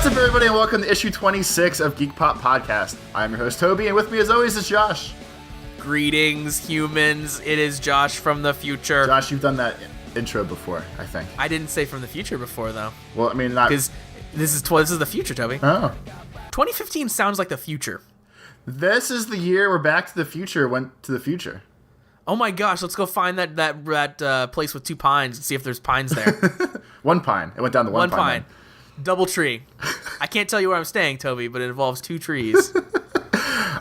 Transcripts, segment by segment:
What's up, everybody, and welcome to issue 26 of Geek Pop Podcast. I'm your host, Toby, and with me, as always, is Josh. Greetings, humans. It is Josh from the future. Josh, you've done that intro before, I think. I didn't say from the future before, though. Well, I mean, not... Because this is the future, Toby. Oh. 2015 sounds like the future. This is the year where Back to the Future went to the future. Oh my gosh, let's go find that place with two pines and see if there's pines there. One pine. It went down to one pine. One pine. Double tree. I can't tell you where I'm staying, Toby, but it involves two trees.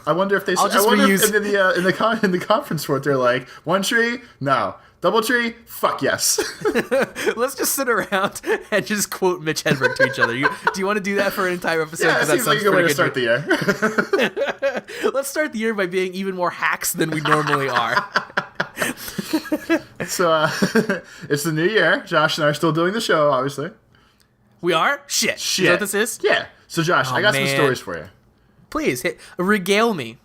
I wonder if they... I'll just reuse... If in the conference report, they're like, one tree? No. Double tree? Fuck yes. Let's just sit around and just quote Mitch Hedberg to each other. Do you want to do that for an entire episode? Yeah, it seems like a good way to start the year. Let's start the year by being even more hacks than we normally are. So, it's the new year. Josh and I are still doing the show, obviously. We are? Shit. Is that what this is? Yeah. So, Josh, I got some stories for you. Please, regale me.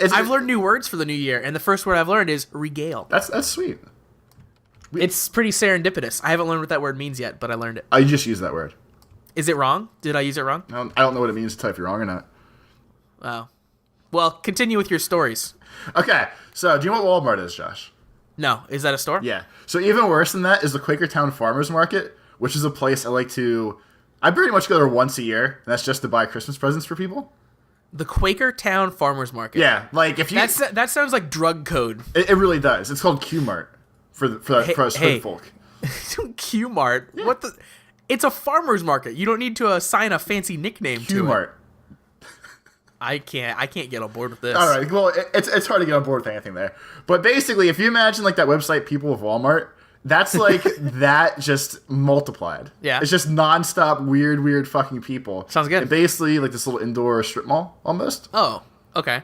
I've learned new words for the new year, and the first word I've learned is regale. That's sweet. It's pretty serendipitous. I haven't learned what that word means yet, but I learned it. I just used that word. Is it wrong? Did I use it wrong? I don't know what it means to tell if you're wrong or not. Oh. Well, continue with your stories. Okay, so do you know what Walmart is, Josh? No. Is that a store? Yeah. So even worse than that is the Quakertown Farmers Market, which is a place I pretty much go there once a year, and that's just to buy Christmas presents for people. The Quakertown Farmers Market. Yeah, like if you... That sounds like drug code. It really does. It's called Q-Mart for us folk. Q-Mart? Yeah. What the... It's a farmer's market. You don't need to assign a fancy nickname to it. Q-Mart. I can't get on board with this. All right, well, it's hard to get on board with anything there. But basically, if you imagine like that website, People of Walmart... That's like that just multiplied. Yeah. It's just nonstop weird fucking people. Sounds good. And basically like this little indoor strip mall almost. Oh, okay.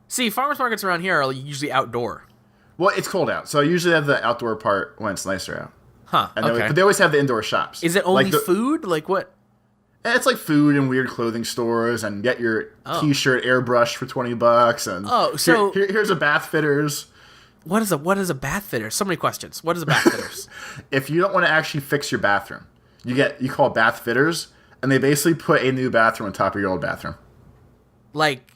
See, farmers markets around here are usually outdoor. Well, it's cold out, so I usually have the outdoor part when it's nicer out. Huh, But they always have the indoor shops. Is it only food? Like what? It's like food and weird clothing stores, and get your t-shirt airbrushed for $20, and so here's a bath fitters. What is a bath fitter? So many questions. What is a bath fitters? If you don't want to actually fix your bathroom, you call bath fitters, and they basically put a new bathroom on top of your old bathroom. Like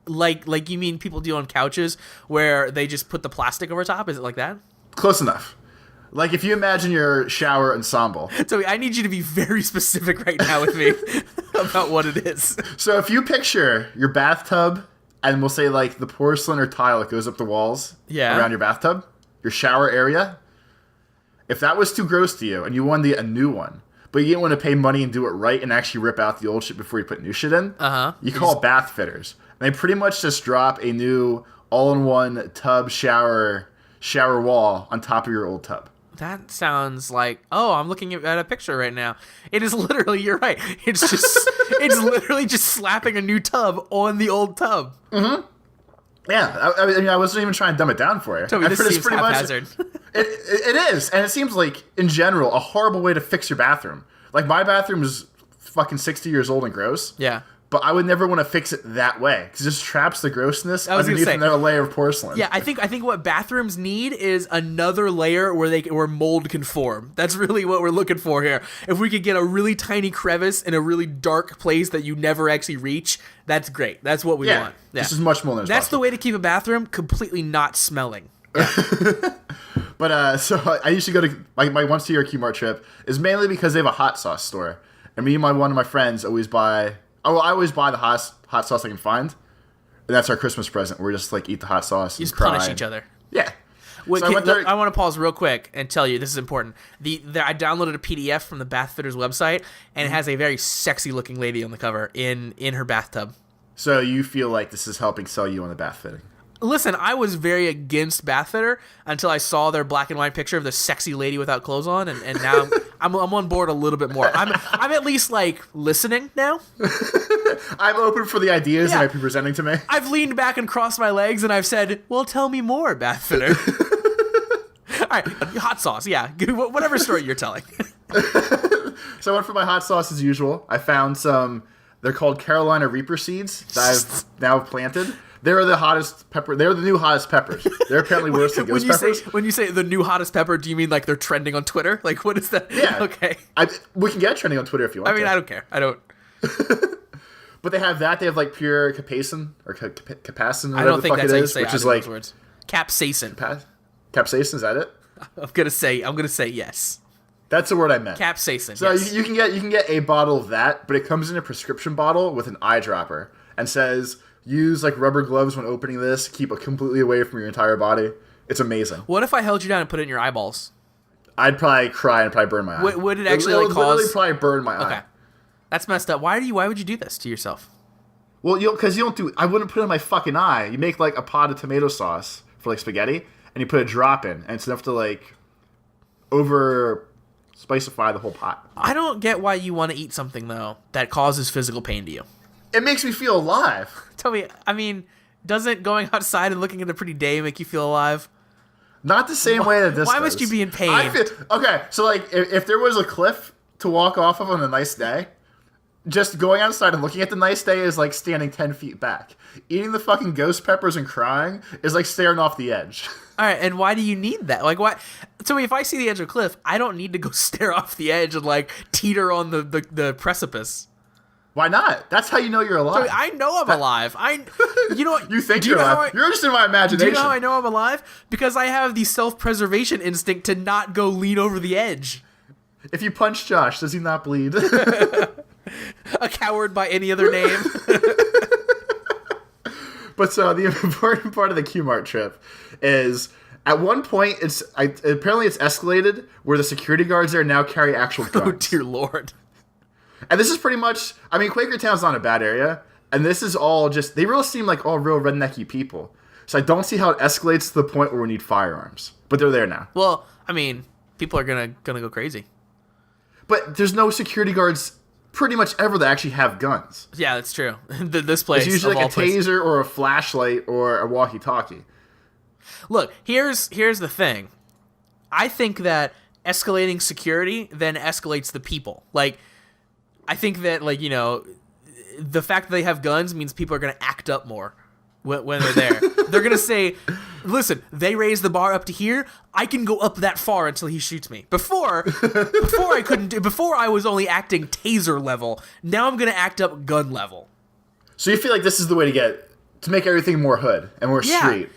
you mean people do on couches where they just put the plastic over top? Is it like that? Close enough. Like if you imagine your shower ensemble. So I need you to be very specific right now with me about what it is. So if you picture your bathtub, and we'll say, like, the porcelain or tile that goes up the walls around your bathtub, your shower area, if that was too gross to you and you wanted a new one, but you didn't want to pay money and do it right and actually rip out the old shit before you put new shit in, you call bath fitters. And they pretty much just drop a new all-in-one tub shower wall on top of your old tub. That sounds like, I'm looking at a picture right now. It is literally, you're right. It's literally just slapping a new tub on the old tub. Mm-hmm. Yeah, I wasn't even trying to dumb it down for you. Toby, this seems haphazard. It is, and it seems like, in general, a horrible way to fix your bathroom. Like, my bathroom is fucking 60 years old and gross. Yeah. But I would never want to fix it that way, because it just traps the grossness underneath another layer of porcelain. Yeah, I think what bathrooms need is another layer where mold can form. That's really what we're looking for here. If we could get a really tiny crevice in a really dark place that you never actually reach, that's great. That's what we want. Yeah. This is much more than that's possible. The way to keep a bathroom completely not smelling. Yeah. But so I used to go to my once a year Q-Mart trip is mainly because they have a hot sauce store, and me and one of my friends always buy. I always buy the hot sauce I can find, and that's our Christmas present. We just like eat the hot sauce. You just punish each other. Yeah. Wait, I want to pause real quick and tell you this is important. I downloaded a PDF from the Bath Fitters website, and it has a very sexy looking lady on the cover in her bathtub. So you feel like this is helping sell you on the bath fitting? Listen, I was very against bath fitter until I saw their black and white picture of the sexy lady without clothes on, and now I'm on board a little bit more. I'm at least like listening now. I'm open for the ideas that might be presenting to me. I've leaned back and crossed my legs, and I've said, "Well, tell me more, bath fitter." All right, hot sauce, yeah, whatever story you're telling. So I went for my hot sauce as usual. I found some. They're called Carolina Reaper seeds that I've now planted. They're the hottest pepper. They're the new hottest peppers. They're apparently worse than ghost peppers. When you say the new hottest pepper, do you mean like they're trending on Twitter? Like, what is that? Yeah. Okay. We can get trending on Twitter if you want. I mean, I don't care. I don't. But they have that. They have like pure capsaicin or capacin. I don't think that's how you say which is like words. Capsaicin. Capsaicin, is that it? I'm gonna say yes. That's the word I meant. Capsaicin. So yes. you can get a bottle of that, but it comes in a prescription bottle with an eyedropper and says use like rubber gloves when opening this. Keep it completely away from your entire body. It's amazing. What if I held you down and put it in your eyeballs? I'd probably cry and probably burn my eye. Would it actually like cause? Literally probably burn my eye. Okay, that's messed up. Why would you do this to yourself? Well, because you don't do. I wouldn't put it in my fucking eye. You make like a pot of tomato sauce for like spaghetti, and you put a drop in, and it's enough to like over spicify the whole pot. I don't get why you want to eat something though that causes physical pain to you. It makes me feel alive. Tell me, I mean, doesn't going outside and looking at a pretty day make you feel alive? Not the same way that this Why does. must you be in pain? Okay, so like if there was a cliff to walk off of on a nice day, just going outside and looking at the nice day is like standing 10 feet back. Eating the fucking ghost peppers and crying is like staring off the edge. All right, and why do you need that? Like, why? So if I see the edge of a cliff, I don't need to go stare off the edge and like teeter on the precipice. Why not? That's how you know you're alive. So I know I'm alive. You know what? You think you're alive. You're just in my imagination. Do you know how I know I'm alive? Because I have the self-preservation instinct to not go lean over the edge. If you punch Josh, does he not bleed? A coward by any other name. But so the important part of the Q-Mart trip is at one point apparently it's escalated where the security guards there now carry actual guns. Oh dear Lord. And this is pretty much, I mean, Quakertown's not a bad area, and this is all just, they really seem like all real rednecky people. So I don't see how it escalates to the point where we need firearms. But they're there now. Well, I mean, people are gonna go crazy. But there's no security guards pretty much ever that actually have guns. Yeah, that's true. This place, it's usually like a taser or a flashlight or a walkie-talkie. Look, here's the thing. I think that escalating security then escalates the people. Like, I think that, like, you know, the fact that they have guns means people are going to act up more when they're there. They're going to say, listen, they raised the bar up to here. I can go up that far until he shoots me. Before I couldn't do. Before I was only acting taser level. Now I'm going to act up gun level. So you feel like this is the way to make everything more hood and more street.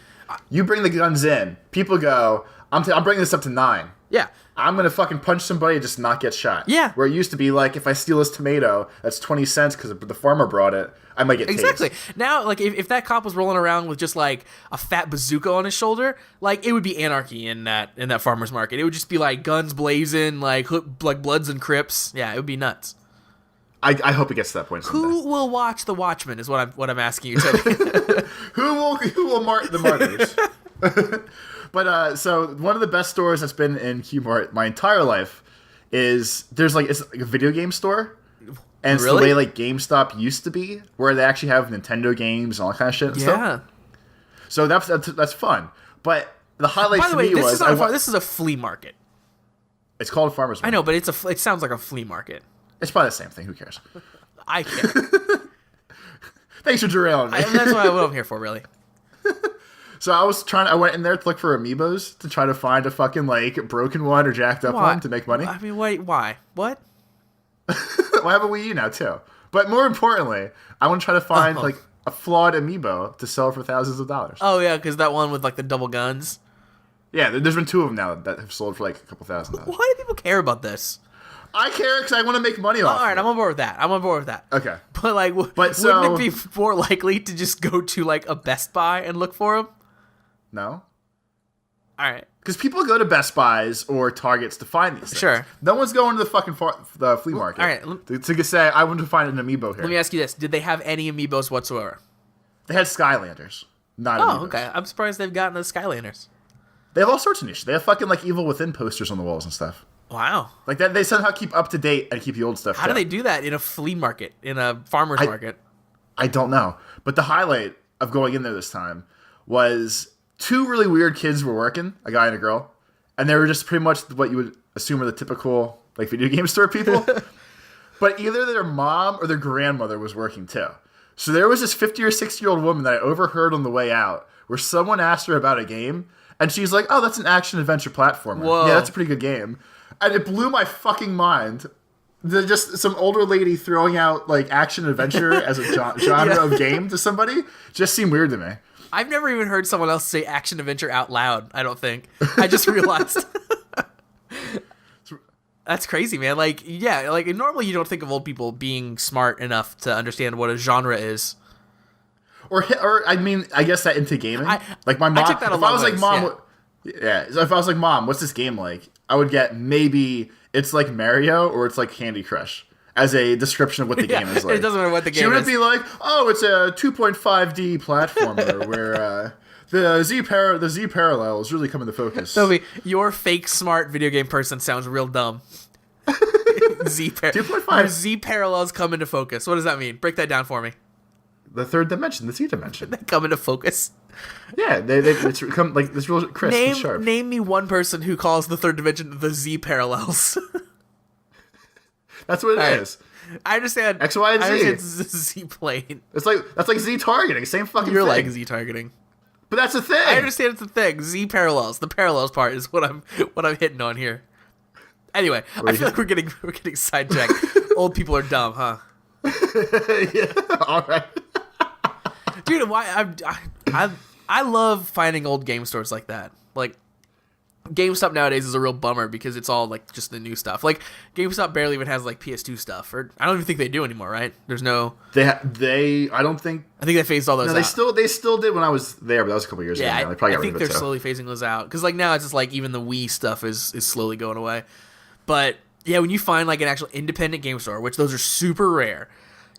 You bring the guns in. People go, I'm bringing this up to 9. Yeah. I'm going to fucking punch somebody and just not get shot. Yeah. Where it used to be like, if I steal this tomato, that's 20 cents because the farmer brought it, I might get tased. Exactly. Now, like, if that cop was rolling around with just, like, a fat bazooka on his shoulder, like, it would be anarchy in that farmer's market. It would just be, like, guns blazing, like Bloods and Crips. Yeah, it would be nuts. I hope it gets to that point someday. Who will watch The Watchmen is what I'm asking you today. Who will mark the martyrs? But so one of the best stores that's been in Q-Mart my entire life is it's like a video game store, and it's the way like GameStop used to be, where they actually have Nintendo games and all that kind of shit. And stuff. So that's fun. But the highlight for me was this is a flea market. It's called a farmer's market. I know, but it sounds like a flea market. It's probably the same thing. Who cares? I care. Thanks for derailing me. That's what I'm here for, really. So I went in there to look for amiibos to try to find a fucking like broken one or jacked up one to make money. I mean, wait, why? What? Well, I have a Wii U now too. But more importantly, I want to try to find like a flawed amiibo to sell for thousands of dollars. Oh yeah, because that one with like the double guns. Yeah, there's been 2 of them now that have sold for like a couple $1,000. Why do people care about this? I care because I want to make money off. All right, I'm on board with that. Okay, but like, wouldn't it be more likely to just go to like a Best Buy and look for them? No. All right. Because people go to Best Buys or Targets to find these things. Sure. No one's going to the fucking the flea market. All right. To say, I want to find an amiibo here. Let me ask you this. Did they have any amiibos whatsoever? They had Skylanders. Not amiibos. Oh, okay. I'm surprised they've gotten the Skylanders. They have all sorts of niche. They have fucking like Evil Within posters on the walls and stuff. Wow. Like that, they somehow keep up to date and keep the old stuff. How do they do that in a flea market, in a farmer's market? I don't know. But the highlight of going in there this time was 2 really weird kids were working, a guy and a girl, and they were just pretty much what you would assume are the typical like video game store people. But either their mom or their grandmother was working too. So there was this 50 or 60-year-old woman that I overheard on the way out, where someone asked her about a game, and she's like, "Oh, that's an action-adventure platformer. Whoa. Yeah, that's a pretty good game." And it blew my fucking mind. Just some older lady throwing out like action-adventure as a genre of game to somebody just seemed weird to me. I've never even heard someone else say action-adventure out loud, I don't think. I just realized. That's crazy, man. Like, yeah, like normally you don't think of old people being smart enough to understand what a genre is. Or I mean, I guess that into gaming. Like my mom. I took that a long ways, So if I was like, "Mom, what's this game like?" I would get maybe it's like Mario or it's like Candy Crush as a description of what the game is like. It doesn't matter what the game is. She wouldn't be like, "Oh, it's a 2.5D platformer where the Z parallels really come into focus." Toby, your fake smart video game person sounds real dumb. 2.5 Z parallels come into focus. What does that mean? Break that down for me. The third dimension, the Z dimension. They come into focus. Yeah, it's come like this real crisp and sharp. Name me one person who calls the third dimension the Z parallels. That's what it is. I understand. X, Y, and Z. I understand Z plane. That's like Z targeting. Same fucking You're thing. like Z targeting. But that's a thing. I understand it's a thing. Z parallels. The parallels part is what I'm hitting on here. Anyway, I feel like we're getting sidetracked. Old people are dumb, huh? Yeah. All right. Dude, why I love finding old game stores like that. Like GameStop nowadays is a real bummer because it's all like just the new stuff. Like GameStop barely even has like PS2 stuff, or I don't even think they do anymore. Right? There's no. They I don't think. I think they phased all those. No, they still did when I was there, but that was a couple years ago. Now. They probably I think they're slowly phasing those out because like now it's just like even the Wii stuff is slowly going away. But yeah, when you find like an actual independent game store, which those are super rare.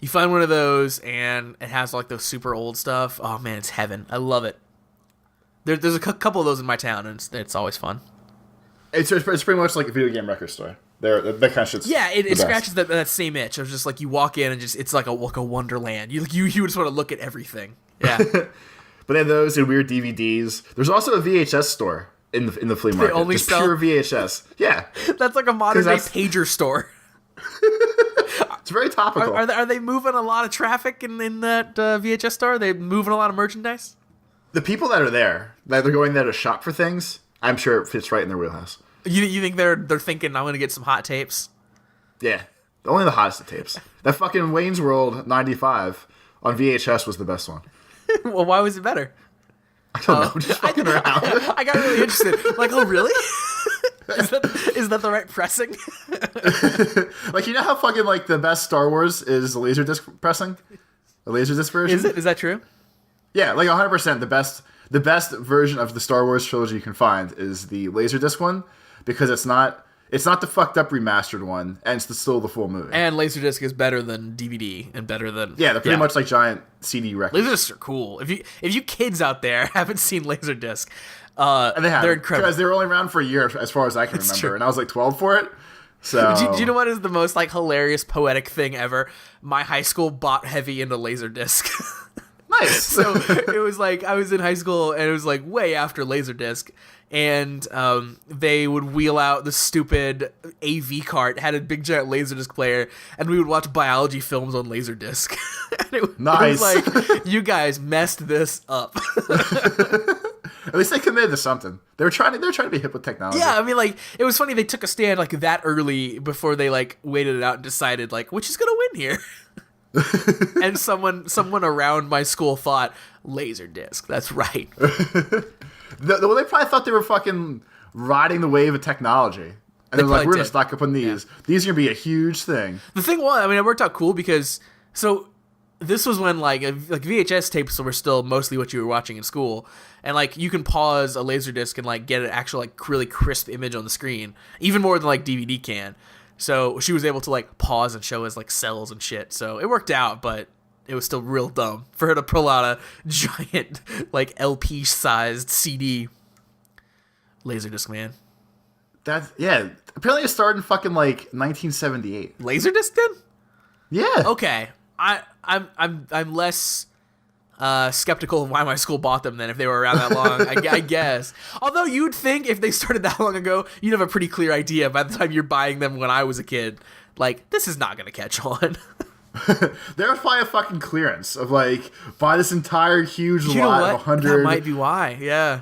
You find one of those, and it has like those super old stuff. Oh man, it's heaven! I love it. There's a couple of those in my town, and it's always fun. It's pretty much like a video game record store. That kind of shit's it scratches that same itch. Of just like you walk in and it's like a wonderland. You just want to look at everything. Yeah. But they have those and weird DVDs. There's also a VHS store in the flea market. They only just sell pure VHS. Yeah. That's like a modern day pager store. It's very topical. Are they moving a lot of traffic in that VHS store? Are they moving a lot of merchandise? The people that are there, that they're going there to shop for things, I'm sure it fits right in their wheelhouse. You think they're thinking, I'm going to get some hot tapes? Yeah. Only the hottest of tapes. That fucking Wayne's World 95 on VHS was the best one. Well, why was it better? I don't know. Just fucking around. I got really interested. Like, oh, really? Is that the right pressing? Like, you know how fucking, like, the best Star Wars is the Laserdisc pressing? The Laserdisc version? Is it? Is that true? Yeah, like 100%. The best version of the Star Wars trilogy you can find is the Laserdisc one, because it's not the fucked up remastered one, and it's still the full movie. And Laserdisc is better than DVD and better than they're pretty much like giant CD records. Laserdiscs are cool. If you kids out there haven't seen Laserdisc, and they're incredible because they were only around for a year as far as I can remember, and I was like 12 for it. So do you know what is the most like hilarious poetic thing ever? My high school bought heavy into Laserdisc. Nice. So it was like I was in high school and it was like way after Laserdisc, and they would wheel out the stupid AV cart, had a big giant Laserdisc player, and we would watch biology films on Laserdisc. And it nice. was like, you guys messed this up. At least they committed to something. They're trying to be hip with technology. Yeah, I mean, like, it was funny they took a stand like that early before they like waited it out and decided like which is gonna win here. And someone around my school thought Laserdisc. That's right. They probably thought they were fucking riding the wave of technology, and they're like, "We're gonna stock up on these. Yeah. These are gonna be a huge thing." The thing was, I mean, it worked out cool because this was when like VHS tapes were still mostly what you were watching in school, and like you can pause a Laserdisc and like get an actual like really crisp image on the screen, even more than like DVD can. So she was able to like pause and show us like cells and shit. So it worked out, but it was still real dumb for her to pull out a giant like LP sized CD. Laserdisc, man. Apparently it started in fucking like 1978. Laserdisc did? Yeah. Okay. I'm less skeptical of why my school bought them then if they were around that long. I guess. Although you'd think if they started that long ago, you'd have a pretty clear idea by the time you're buying them when I was a kid. Like, this is not going to catch on. They're probably a fucking clearance of like buy this entire huge lot of 100. That might be why. Yeah.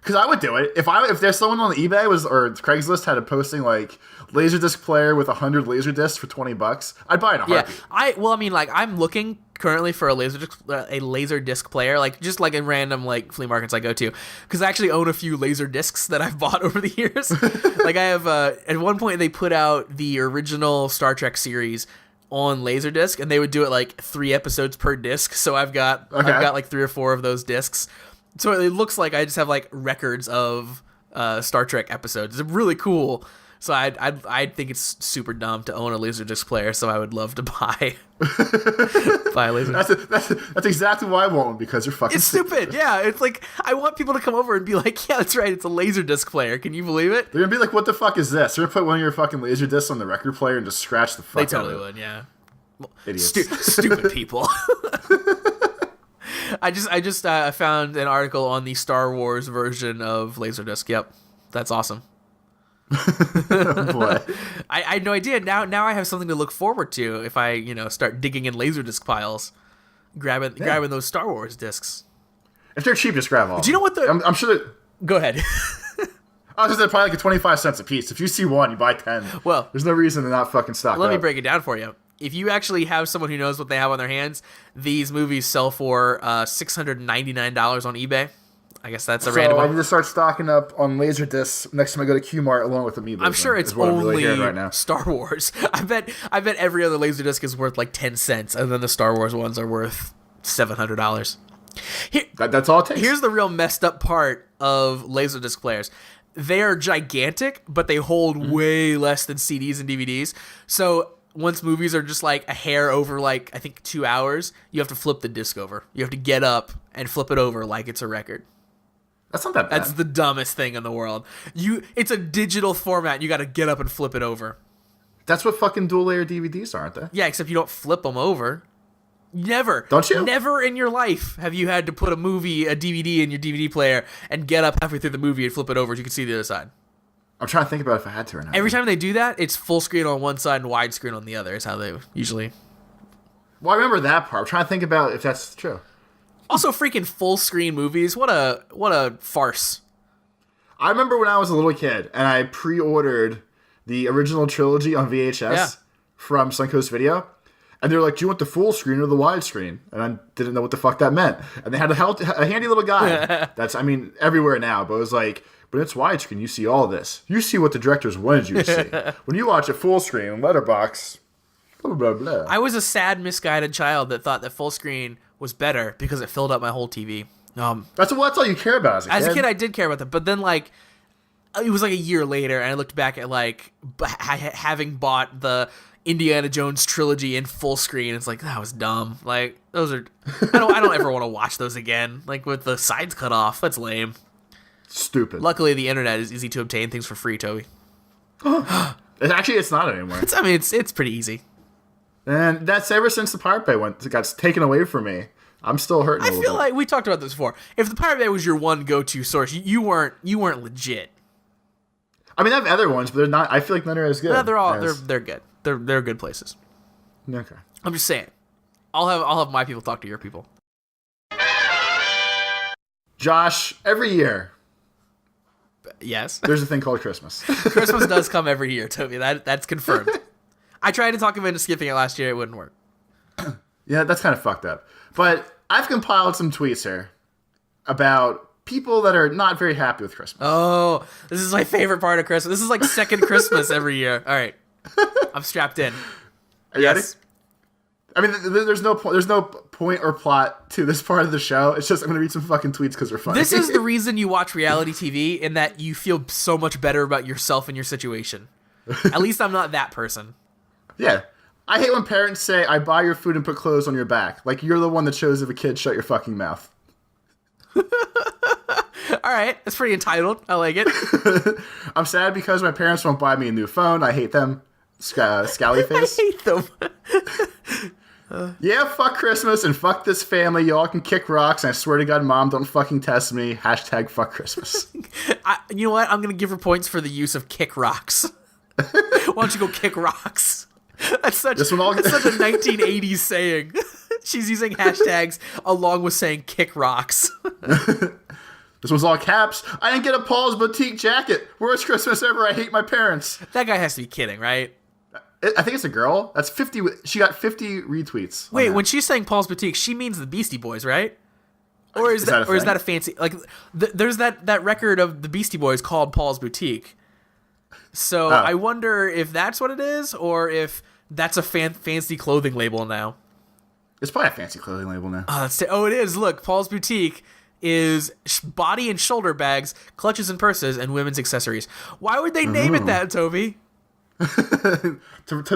Because I would do it if there's someone on eBay or Craigslist had a posting like Laserdisc player with 100 Laserdiscs for $20. I'd buy it in a heartbeat. Yeah, I'm looking currently for a Laserdisc player, like just like in random like flea markets I go to, because I actually own a few Laserdiscs that I've bought over the years. Like I have at one point they put out the original Star Trek series on Laserdisc, and they would do it like 3 episodes per disc. So I've got like 3 or 4 of those discs. So it looks like I just have like records of Star Trek episodes. It's really cool. So I think it's super dumb to own a Laserdisc player. So I would love to buy a Laserdisc. That's exactly why I want one, because you're fucking. It's stupid. Yeah, it's like I want people to come over and be like, "Yeah, that's right. It's a Laserdisc player. Can you believe it?" They're gonna be like, "What the fuck is this?" They're gonna put one of your fucking Laserdiscs on the record player and just scratch the fuck. They totally out of it. would. Yeah. Idiots. Stupid people. I just found an article on the Star Wars version of Laserdisc. Yep, that's awesome. Oh, boy. I had no idea. Now I have something to look forward to if I start digging in Laserdisc piles, grabbing those Star Wars discs. If they're cheap, just grab all. Do you know what the? I'm sure that. Go ahead. I was just probably like 25 cents a piece. If you see one, you buy 10. Well, there's no reason to not fucking stock. Let me break it down for you. If you actually have someone who knows what they have on their hands, these movies sell for $699 on eBay. I guess that's a random. So I need to start stocking up on Laserdiscs next time I go to Q-Mart along with Amiibos. I'm sure it's only right Star Wars. I bet every other Laserdisc is worth like 10 cents, and then the Star Wars ones are worth $700. That's all it takes. Here's the real messed up part of Laserdisc players. They are gigantic, but they hold way less than CDs and DVDs. So once movies are just like a hair over like I think 2 hours, you have to flip the disc over. You have to get up and flip it over like it's a record. That's not that bad. That's the dumbest thing in the world. It's a digital format. You got to get up and flip it over. That's what fucking dual layer DVDs are, aren't they? Yeah, except you don't flip them over. Never. Don't you? Never in your life have you had to put a DVD in your DVD player and get up halfway through the movie and flip it over so you can see the other side. I'm trying to think about if I had to or not. Every time they do that, it's full screen on one side and widescreen on the other is how they usually. Well, I remember that part. I'm trying to think about if that's true. Also, freaking full screen movies. What a farce. I remember when I was a little kid and I pre-ordered the original trilogy on VHS from Suncoast Video. And they were like, "Do you want the full screen or the widescreen?" And I didn't know what the fuck that meant. And they had a handy little guy. That's, everywhere now. But it was like, but it's widescreen. You see all this. You see what the directors wanted you to see. When you watch it full screen on Letterboxd, blah, blah, blah. I was a sad, misguided child that thought that full screen was better because it filled up my whole TV. That's all you care about as a kid. As a kid, I did care about that. But then, like, it was like a year later, and I looked back at, like, having bought the Indiana Jones trilogy in full screen. It's like, that was dumb. Like, those are... I don't ever want to watch those again. Like, with the sides cut off. That's lame. Stupid. Luckily, the internet is easy to obtain things for free, Toby. It's not anymore. It's pretty easy. And that's ever since the Pirate Bay got taken away from me. I'm still hurting a little bit. I feel like we talked about this before. If the Pirate Bay was your one go-to source, you weren't legit. I mean, I have other ones, but they're not. I feel like none are as good. No, they're good. They're good places. Okay. I'm just saying. I'll have my people talk to your people. Josh, every year. Yes. There's a thing called Christmas. Christmas does come every year, Toby. That's confirmed. I tried to talk him into skipping it last year. It wouldn't work. Yeah, that's kind of fucked up. But I've compiled some tweets here about people that are not very happy with Christmas. Oh, this is my favorite part of Christmas. This is like second Christmas every year. All right. I'm strapped in. Are you ready? I mean, there's no point or plot to this part of the show. It's just I'm going to read some fucking tweets because they're funny. This is the reason you watch reality TV, in that you feel so much better about yourself and your situation. At least I'm not that person. Yeah. I hate when parents say, "I buy your food and put clothes on your back." Like, you're the one that chose if a kid shut your fucking mouth. All right. That's pretty entitled. I like it. I'm sad because my parents won't buy me a new phone. I hate them. Scally face. I hate them. Yeah, fuck Christmas and fuck this family. Y'all can kick rocks, and I swear to God, Mom, don't fucking test me. Hashtag fuck Christmas. You know what? I'm going to give her points for the use of kick rocks. Why don't you go kick rocks? That's such a 1980s saying. She's using hashtags along with saying kick rocks. This was all caps. I didn't get a Paul's Boutique jacket. Worst Christmas ever. I hate my parents. That guy has to be kidding, right? I think it's a girl. That's 50. She got 50 retweets. Wait, when she's saying Paul's Boutique, she means the Beastie Boys, right? Or is that a fancy like? There's that record of the Beastie Boys called Paul's Boutique. So I wonder if that's what it is, or if that's a fancy clothing label now. It's probably a fancy clothing label now. It is. Look, Paul's Boutique is body and shoulder bags, clutches and purses, and women's accessories. Why would they name it that, Toby? to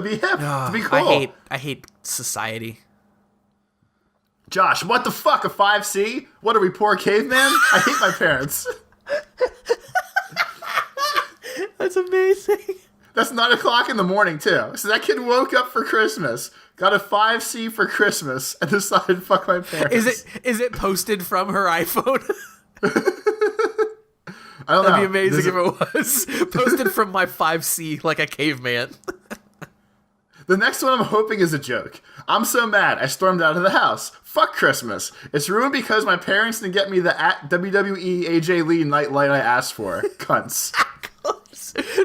be hip, to be cool. I hate society. Josh, what the fuck? A 5C? What are we, poor caveman? I hate my parents. That's amazing. That's 9 o'clock in the morning, too. So that kid woke up for Christmas, got a 5C for Christmas, and decided to fuck my parents. Is it posted from her iPhone? I don't know. That'd be amazing if it was. Posted from my 5C like a caveman. The next one I'm hoping is a joke. I'm so mad, I stormed out of the house. Fuck Christmas. It's ruined because my parents didn't get me the WWE AJ Lee nightlight I asked for. Cunts.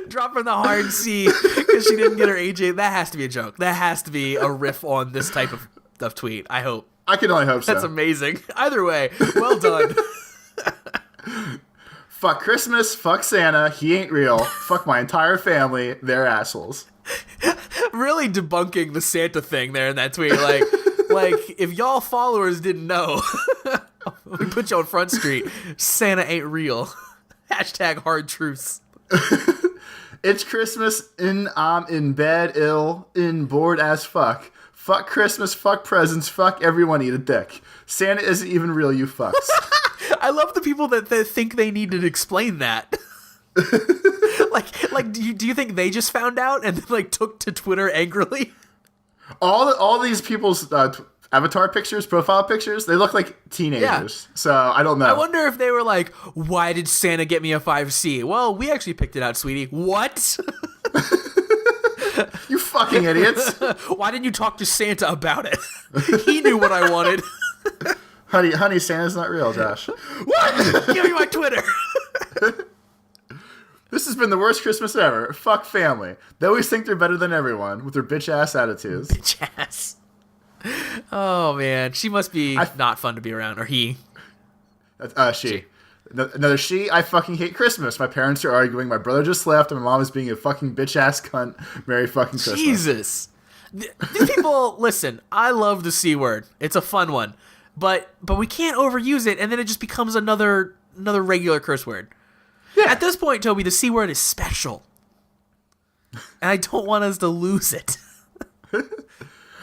Dropping the hard C because she didn't get her AJ. That has to be a joke. That has to be a riff on this type of tweet. I hope. I can only hope so. That's amazing. Either way, well done. Fuck Christmas. Fuck Santa. He ain't real. Fuck my entire family. They're assholes. Really debunking the Santa thing there in that tweet. Like if y'all followers didn't know, we put you on Front Street. Santa ain't real. Hashtag hard truths. It's Christmas and I'm in bed, ill, bored as fuck. Fuck Christmas, fuck presents, fuck everyone, eat a dick. Santa isn't even real, you fucks. I love the people that think they need to explain that. like, do you think they just found out and then, took to Twitter angrily? All these people's avatar pictures, profile pictures, they look like teenagers. Yeah. So I don't know. I wonder if they were like, why did Santa get me a 5C? Well, we actually picked it out, sweetie. What? You fucking idiots. Why didn't you talk to Santa about it? He knew what I wanted. Honey, Santa's not real, Josh. What? Give me my Twitter. This has been the worst Christmas ever. Fuck family. They always think they're better than everyone with their bitch-ass attitudes. Bitch-ass. Oh, man. She must be not fun to be around. Or he. She. Another she. I fucking hate Christmas. My parents are arguing. My brother just left, and my mom is being a fucking bitch-ass cunt. Merry fucking Christmas. Jesus. These people, listen, I love the C word. It's a fun one. But we can't overuse it, and then it just becomes another regular curse word. Yeah. At this point, Toby, the C word is special. And I don't want us to lose it.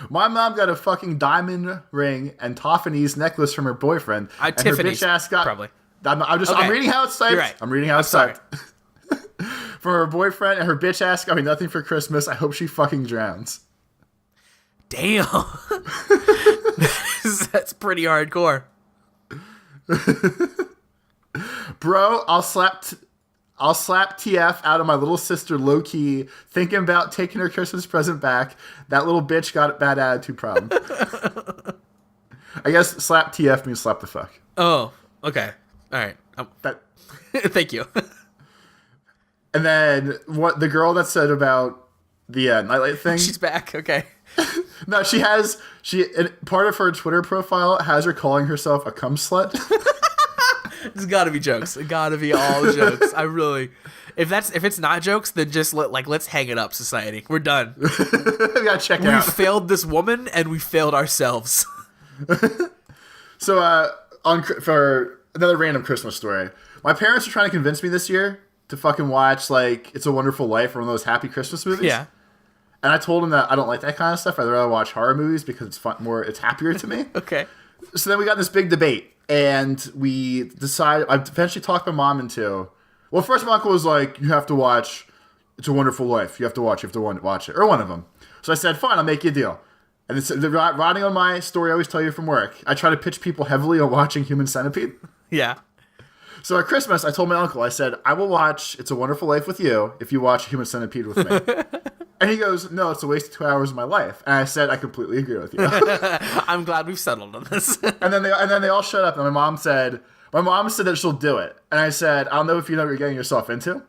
My mom got a fucking diamond ring and Tiffany's necklace from her boyfriend. And Tiffany's, her bitch ass got, probably. I'm reading how it's typed. Right. I'm reading how it's typed. From her boyfriend, and her bitch ass got me nothing for Christmas. I hope she fucking drowns. Damn. That's pretty hardcore. Bro, I'll slap TF out of my little sister low-key, thinking about taking her Christmas present back. That little bitch got a bad attitude problem. I guess slap TF means slap the fuck. Oh, okay. All right. Thank you. And then what the girl that said about the nightlight thing. She's back. Okay. No, part of her Twitter profile has her calling herself a cum slut. It's got to be jokes. It got to be all jokes. I really, if it's not jokes, then just let's hang it up, society. We're done. We gotta check it out. We failed this woman and we failed ourselves. So, for another random Christmas story, my parents are trying to convince me this year to fucking watch It's a Wonderful Life, one of those happy Christmas movies. Yeah. And I told them that I don't like that kind of stuff. I'd rather watch horror movies because it's it's happier to me. Okay. So then we got this big debate, and we decided. I eventually talked my mom into. Well, first my uncle was like, "You have to watch It's a Wonderful Life. You have to watch. You have to watch it, or one of them." So I said, "Fine, I'll make you a deal." And it's riding on my story. I always tell you from work. I try to pitch people heavily on watching Human Centipede. Yeah. So at Christmas, I told my uncle, I said, "I will watch It's a Wonderful Life with you if you watch Human Centipede with me." And he goes, no, it's a waste of 2 hours of my life. And I said, I completely agree with you. I'm glad we've settled on this. and then they all shut up, and my mom said that she'll do it. And I said, I don't know if you know what you're getting yourself into.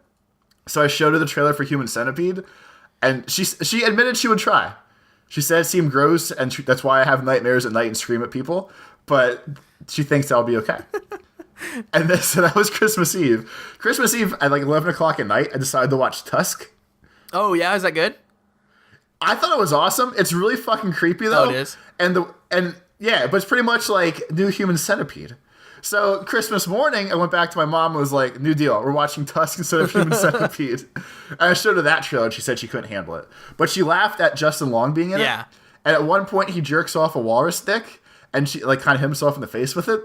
So I showed her the trailer for Human Centipede, and she admitted she would try. She said it seemed gross, and that's why I have nightmares at night and scream at people. But she thinks I'll be okay. And so that was Christmas Eve. Christmas Eve at like 11 o'clock at night, I decided to watch Tusk. Oh yeah, is that good? I thought it was awesome. It's really fucking creepy though. Oh, it is. And yeah, but it's pretty much like New Human Centipede. So Christmas morning, I went back to my mom and was like, new deal. We're watching Tusk instead of Human Centipede. And I showed her that trailer and she said she couldn't handle it. But she laughed at Justin Long being in it. Yeah. And at one point he jerks off a walrus stick and she like kind of hit himself in the face with it.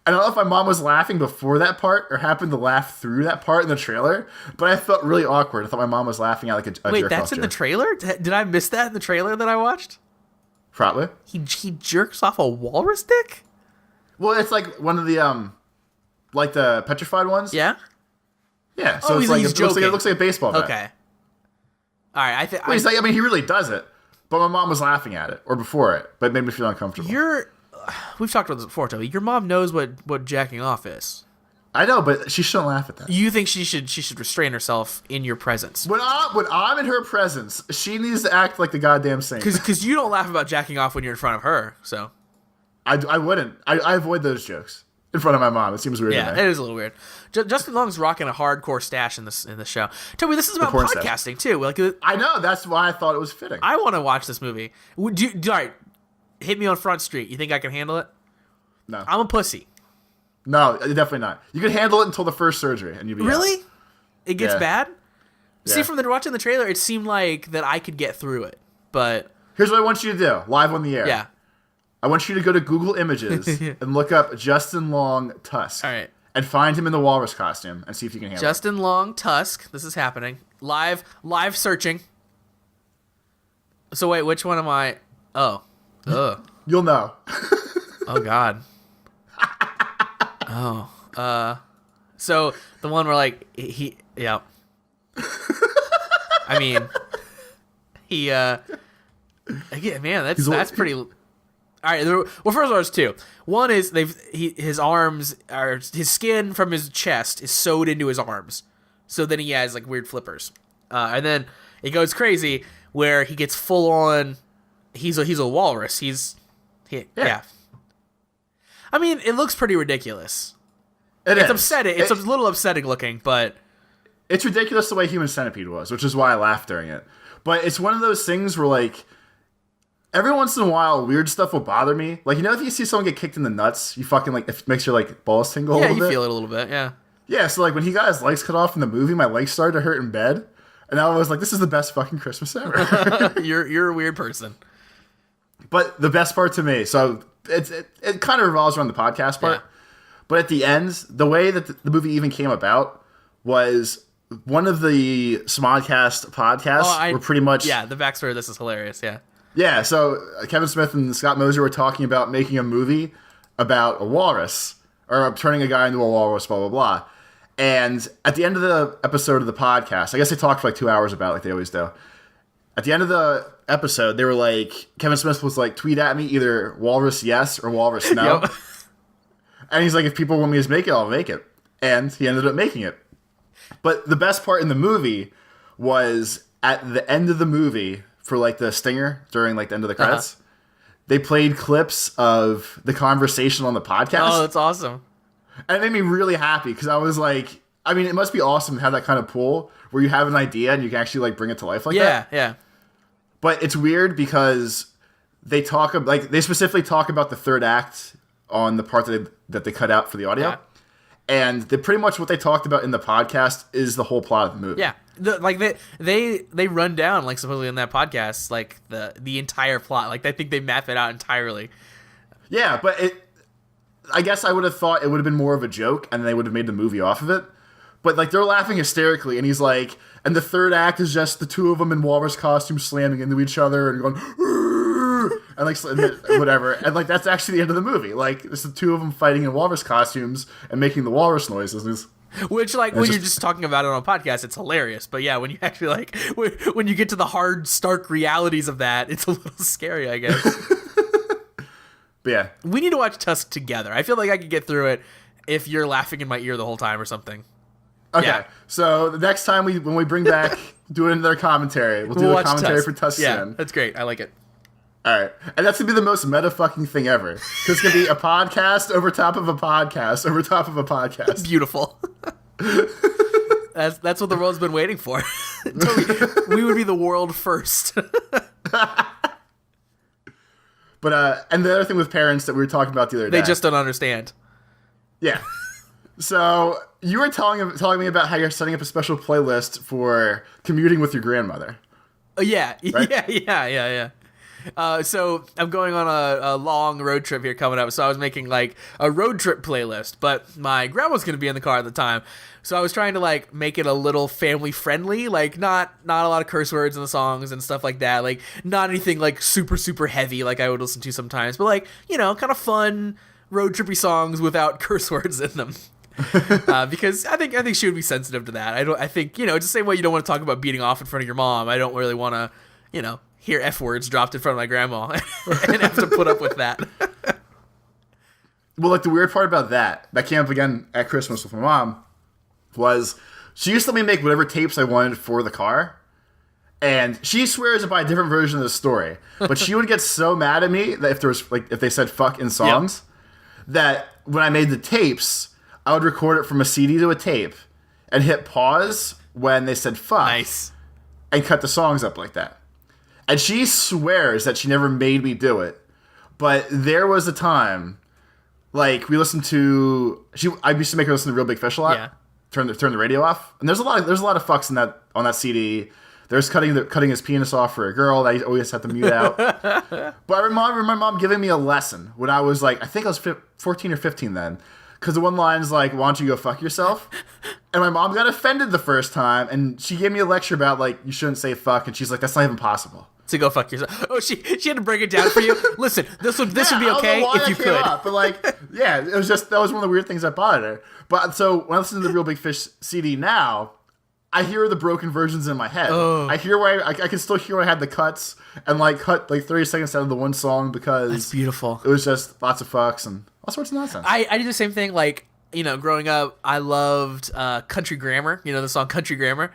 I don't know if my mom was laughing before that part or happened to laugh through that part in the trailer, but I felt really awkward. I thought my mom was laughing at like a Wait, that's in the trailer? Did I miss that in the trailer that I watched? Probably. He jerks off a walrus dick? Well, it's like one of the like the petrified ones. Yeah. Yeah. So it's like he's joking. It looks like a baseball bat. Okay. All right. I mean, he really does it, but my mom was laughing at it or before it, but it made me feel uncomfortable. We've talked about this before, Toby. Your mom knows what jacking off is. I know, but she shouldn't laugh at that. You think she should restrain herself in your presence? When I'm in her presence, she needs to act like the goddamn saint. Because you don't laugh about jacking off when you're in front of her. So I wouldn't. I avoid those jokes in front of my mom. It seems weird. Yeah, to me. it is a little weird. Justin Long's rocking a hardcore stash in the show. Toby, this is about podcasting too. Like, I know. That's why I thought it was fitting. I want to watch this movie. All right, hit me on Front Street. You think I can handle it? No. I'm a pussy. No, definitely not. You could handle it until the first surgery, and you'd be really. Out. It gets bad. Yeah. See, from watching the trailer, it seemed like that I could get through it. But here's what I want you to do, live on the air. Yeah. I want you to go to Google Images and look up Justin Long Tusk. All right. And find him in the walrus costume and see if you can handle it. Justin Long Tusk. This is happening. Live searching. So wait, which one am I? Oh. Ugh. You'll know. Oh God. Oh. So the one where like yeah. I mean, again, man, that's pretty. All right. Well, first of all, there's two. One is his arms are his skin from his chest is sewed into his arms, so then he has like weird flippers, and then it goes crazy where he gets full on. He's a walrus. Yeah. I mean, it looks pretty ridiculous. It's upsetting. It's a little upsetting looking, but it's ridiculous the way Human Centipede was, which is why I laughed during it. But it's one of those things where like every once in a while, weird stuff will bother me. Like, you know, if you see someone get kicked in the nuts, you fucking like it makes your like balls tingle a little bit. Yeah, you feel it a little bit. Yeah. Yeah. So like when he got his legs cut off in the movie, my legs started to hurt in bed, and I was like, "This is the best fucking Christmas ever." You're a weird person. But the best part to me, so it kind of revolves around the podcast part. Yeah. But at the end, the way that the movie even came about was one of the Smodcast podcasts were pretty much... Yeah, the backstory of this is hilarious, yeah. Yeah, so Kevin Smith and Scott Moser were talking about making a movie about a walrus, or turning a guy into a walrus, blah, blah, blah. And at the end of the episode of the podcast, I guess they talked for like 2 hours about it, like they always do. At the end of the episode, they were like, Kevin Smith was like, tweet at me either walrus yes or walrus no. Yep. And he's like, if people want me to make it, I'll make it. And he ended up making it. But the best part in the movie was at the end of the movie, for like the stinger during like the end of the credits, they played clips of the conversation on the podcast. Oh, that's awesome. And it made me really happy because I was like, I mean, it must be awesome to have that kind of pool where you have an idea and you can actually like bring it to life like that. Yeah. But it's weird because they specifically talk about the third act on the part that they cut out for the audio. Yeah. And pretty much what they talked about in the podcast is the whole plot of the movie. Yeah. They run down, like, supposedly in that podcast, like, the entire plot. Like, I think they map it out entirely. Yeah, but I guess I would have thought it would have been more of a joke and they would have made the movie off of it. But, like, they're laughing hysterically, and he's like, and the third act is just the two of them in walrus costumes slamming into each other and going, and like whatever, and like that's actually the end of the movie. Like it's the two of them fighting in walrus costumes and making the walrus noises. Which, like, when you're just talking about it on a podcast, it's hilarious. But yeah, when you actually, like, when you get to the hard, stark realities of that, it's a little scary, I guess. But yeah. We need to watch Tusk together. I feel like I could get through it if you're laughing in my ear the whole time or something. Okay, yeah. So the next time when we bring back doing another commentary, we'll do a commentary for Tusk soon. That's great. I like it. All right, and that's gonna be the most meta fucking thing ever. Because it's gonna be a podcast over top of a podcast over top of a podcast. Beautiful. That's what the world's been waiting for. We would be the world first. But and the other thing with parents that we were talking about the other day, they just don't understand. Yeah. So you were telling me about how you're setting up a special playlist for commuting with your grandmother. Yeah, right? yeah. So I'm going on a long road trip here coming up. So I was making like a road trip playlist, but my grandma's going to be in the car at the time. So I was trying to like make it a little family friendly, like not a lot of curse words in the songs and stuff like that. Like not anything like super, super heavy like I would listen to sometimes, but like, you know, kind of fun road trippy songs without curse words in them. Because I think she would be sensitive to that. I think, you know, it's the same way you don't want to talk about beating off in front of your mom. I don't really want to, you know, hear F words dropped in front of my grandma and have to put up with that. Well, like the weird part about that came up again at Christmas with my mom was she used to let me make whatever tapes I wanted for the car. And she swears to buy a different version of the story. But she would get so mad at me that if they said fuck in songs, that when I made the tapes, I would record it from a CD to a tape and hit pause when they said fuck. Nice. And cut the songs up like that. And she swears that she never made me do it. But there was a time, like, we listened to... I used to make her listen to Real Big Fish a lot. Yeah. Turn the radio off. And there's a lot of fucks on that CD. There's cutting his penis off for a girl that I always have to mute out. But I remember my mom giving me a lesson when I was like, I think I was 14 or 15 then. Because the one line's like, why don't you go fuck yourself? And my mom got offended the first time, and she gave me a lecture about, like, you shouldn't say fuck, and she's like, that's not even possible. To go fuck yourself. Oh, she had to break it down for you? Listen, this would be okay if you could. Up, but, like, yeah, it was just, that was one of the weird things that bothered her. But, so, when I listen to the Real Big Fish CD now, I hear the broken versions in my head. Oh. I hear where I can still hear where I had the cuts, and, like, cut, like, 30 seconds out of the one song because... That's beautiful. It was just lots of fucks and all sorts of nonsense. I do the same thing, like, you know, growing up, I loved Country Grammar, you know, the song Country Grammar,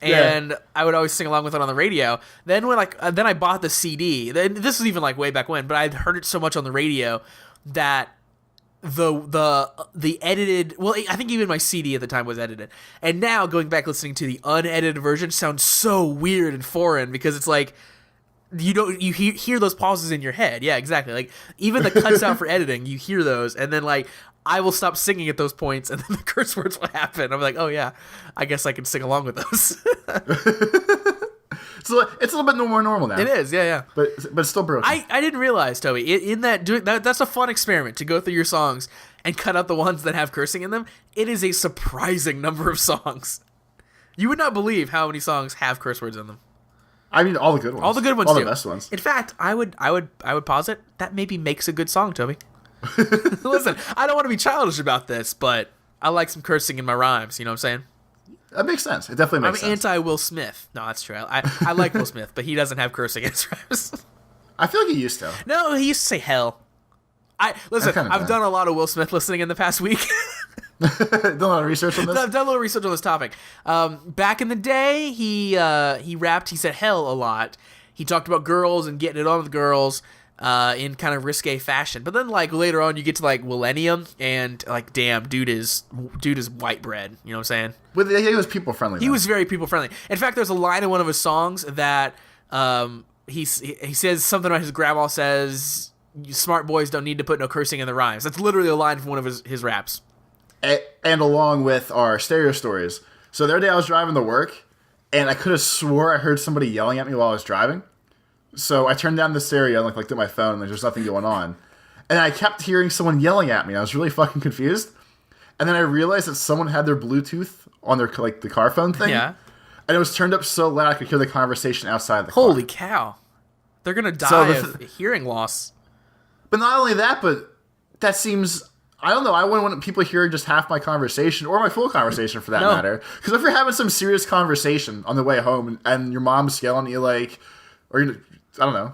and I would always sing along with it on the radio. Then when then I bought the CD. This was even like way back when, but I'd heard it so much on the radio that the edited, well, I think even my CD at the time was edited. And now going back listening to the unedited version sounds so weird and foreign because it's like you hear those pauses in your head. Yeah, exactly. Like even the cuts out for editing, you hear those, and then like I will stop singing at those points, and then the curse words will happen. I'm like, oh yeah, I guess I can sing along with those. So it's a little bit more normal now. It is, yeah. But it's still broken. I didn't realize, Toby, in that's a fun experiment to go through your songs and cut out the ones that have cursing in them. It is a surprising number of songs. You would not believe how many songs have curse words in them. I mean, all the good ones. All the good ones all do. The best ones. In fact, I would posit that maybe makes a good song, Toby. Listen, I don't want to be childish about this, but I like some cursing in my rhymes. You know what I'm saying? That makes sense. It definitely makes sense. I'm anti-Will Smith. No, that's true. I like Will Smith, but he doesn't have cursing in his rhymes. I feel like he used to. No, he used to say hell. I've done a lot of Will Smith listening in the past week. Done a lot of research on this? I've done a little research on this topic. Back in the day, he rapped, he said hell a lot. He talked about girls and getting it on with girls. In kind of risque fashion, but then like later on you get to like Millennium and like damn dude is white bread, you know what I'm saying? But he was people friendly. He was very people friendly. In fact, there's a line in one of his songs that he says something about his grandma says smart boys don't need to put no cursing in the rhymes. That's literally a line from one of his raps. And along with our stereo stories. So the other day I was driving to work and I could have swore I heard somebody yelling at me while I was driving. So I turned down the stereo and looked at my phone and there's nothing going on. And I kept hearing someone yelling at me. I was really fucking confused. And then I realized that someone had their Bluetooth on their like the car phone thing. Yeah. And it was turned up so loud I could hear the conversation outside the car. Holy cow. They're going to die of hearing loss. But not only that, but that seems I don't know. I wouldn't want people hearing just half my conversation or my full conversation for that matter. Because if you're having some serious conversation on the way home and your mom's yelling at you like, or I don't know,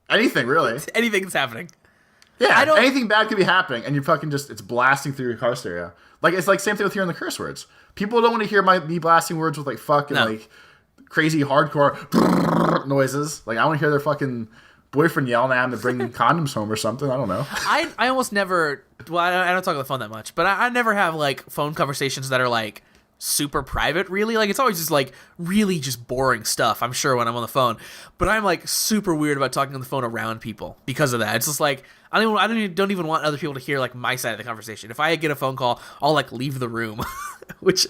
anything really. Anything's happening. Yeah, anything bad could be happening, and you're fucking it's blasting through your car stereo. Like it's like same thing with hearing the curse words. People don't want to hear me blasting words with like fucking like crazy hardcore noises. Like I want to hear their fucking boyfriend yelling at him to bring condoms home or something. I don't know. I almost never. Well, I don't talk on the phone that much, but I never have like phone conversations that are like super private. Really, like it's always just like really just boring stuff. I'm sure when I'm on the phone, but I'm like super weird about talking on the phone around people because of that. It's just like I don't even want other people to hear like my side of the conversation. If I get a phone call, I'll like leave the room. Which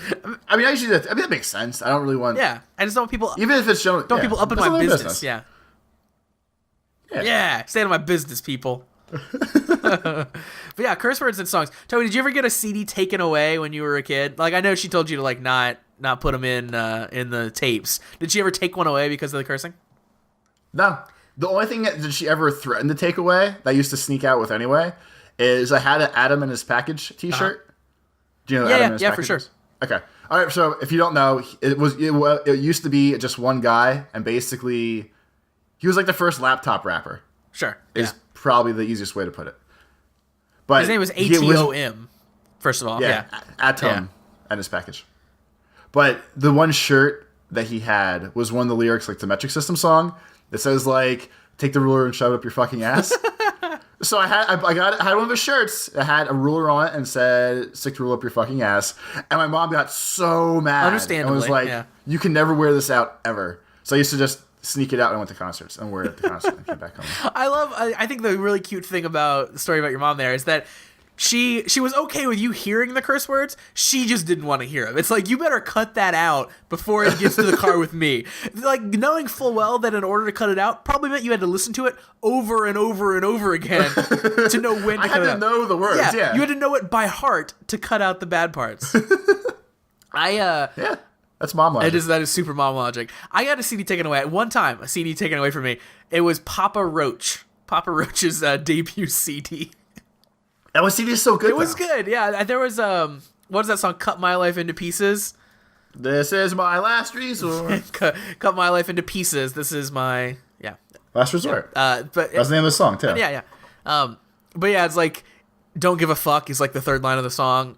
I mean, that makes sense. I don't really want. Yeah, I just don't want people. Even if it's shown, people up in my business. Yeah. Yeah, stay out of my business, people. But yeah, curse words and songs. Toby, did you ever get a CD taken away when you were a kid? Like I know she told you to like not put them in the tapes. Did she ever take one away because of the cursing? No. The only thing that she ever threatened to take away that I used to sneak out with anyway is I had an Adam and his package T-shirt. Do you know Adam and his packages? For sure. Okay. All right. So if you don't know, it used to be just one guy, and basically he was like the first laptop rapper. Sure. Is probably the easiest way to put it. But his name was ATOM. First of all, Atom and his package. But the one shirt that he had was one of the lyrics, like the Metric System song, that says like, "Take the ruler and shove it up your fucking ass." So I had one of his shirts that had a ruler on it and said, "Stick the ruler up your fucking ass." And my mom got so mad. Understandably, and was like, "You can never wear this out ever." So I used to just sneak it out and went to concerts and wear it at the concert and came back home. I think the really cute thing about the story about your mom there is that she was okay with you hearing the curse words. She just didn't want to hear them. It's like, you better cut that out before it gets to the car with me. Like, knowing full well that in order to cut it out probably meant you had to listen to it over and over and over again to know when to cut it out. I had to know the words, yeah. You had to know it by heart to cut out the bad parts. Yeah. That's mom logic. That is super mom logic. I got a CD taken away. At one time, a CD taken away from me. It was Papa Roach. Papa Roach's debut CD. That CD is so good. It was good, yeah. There was, what is that song? Cut My Life Into Pieces? This is my last resort. Cut My Life Into Pieces. This is my, last resort. But that's the name of the song, too. Yeah. But yeah, it's like, don't give a fuck is like the third line of the song.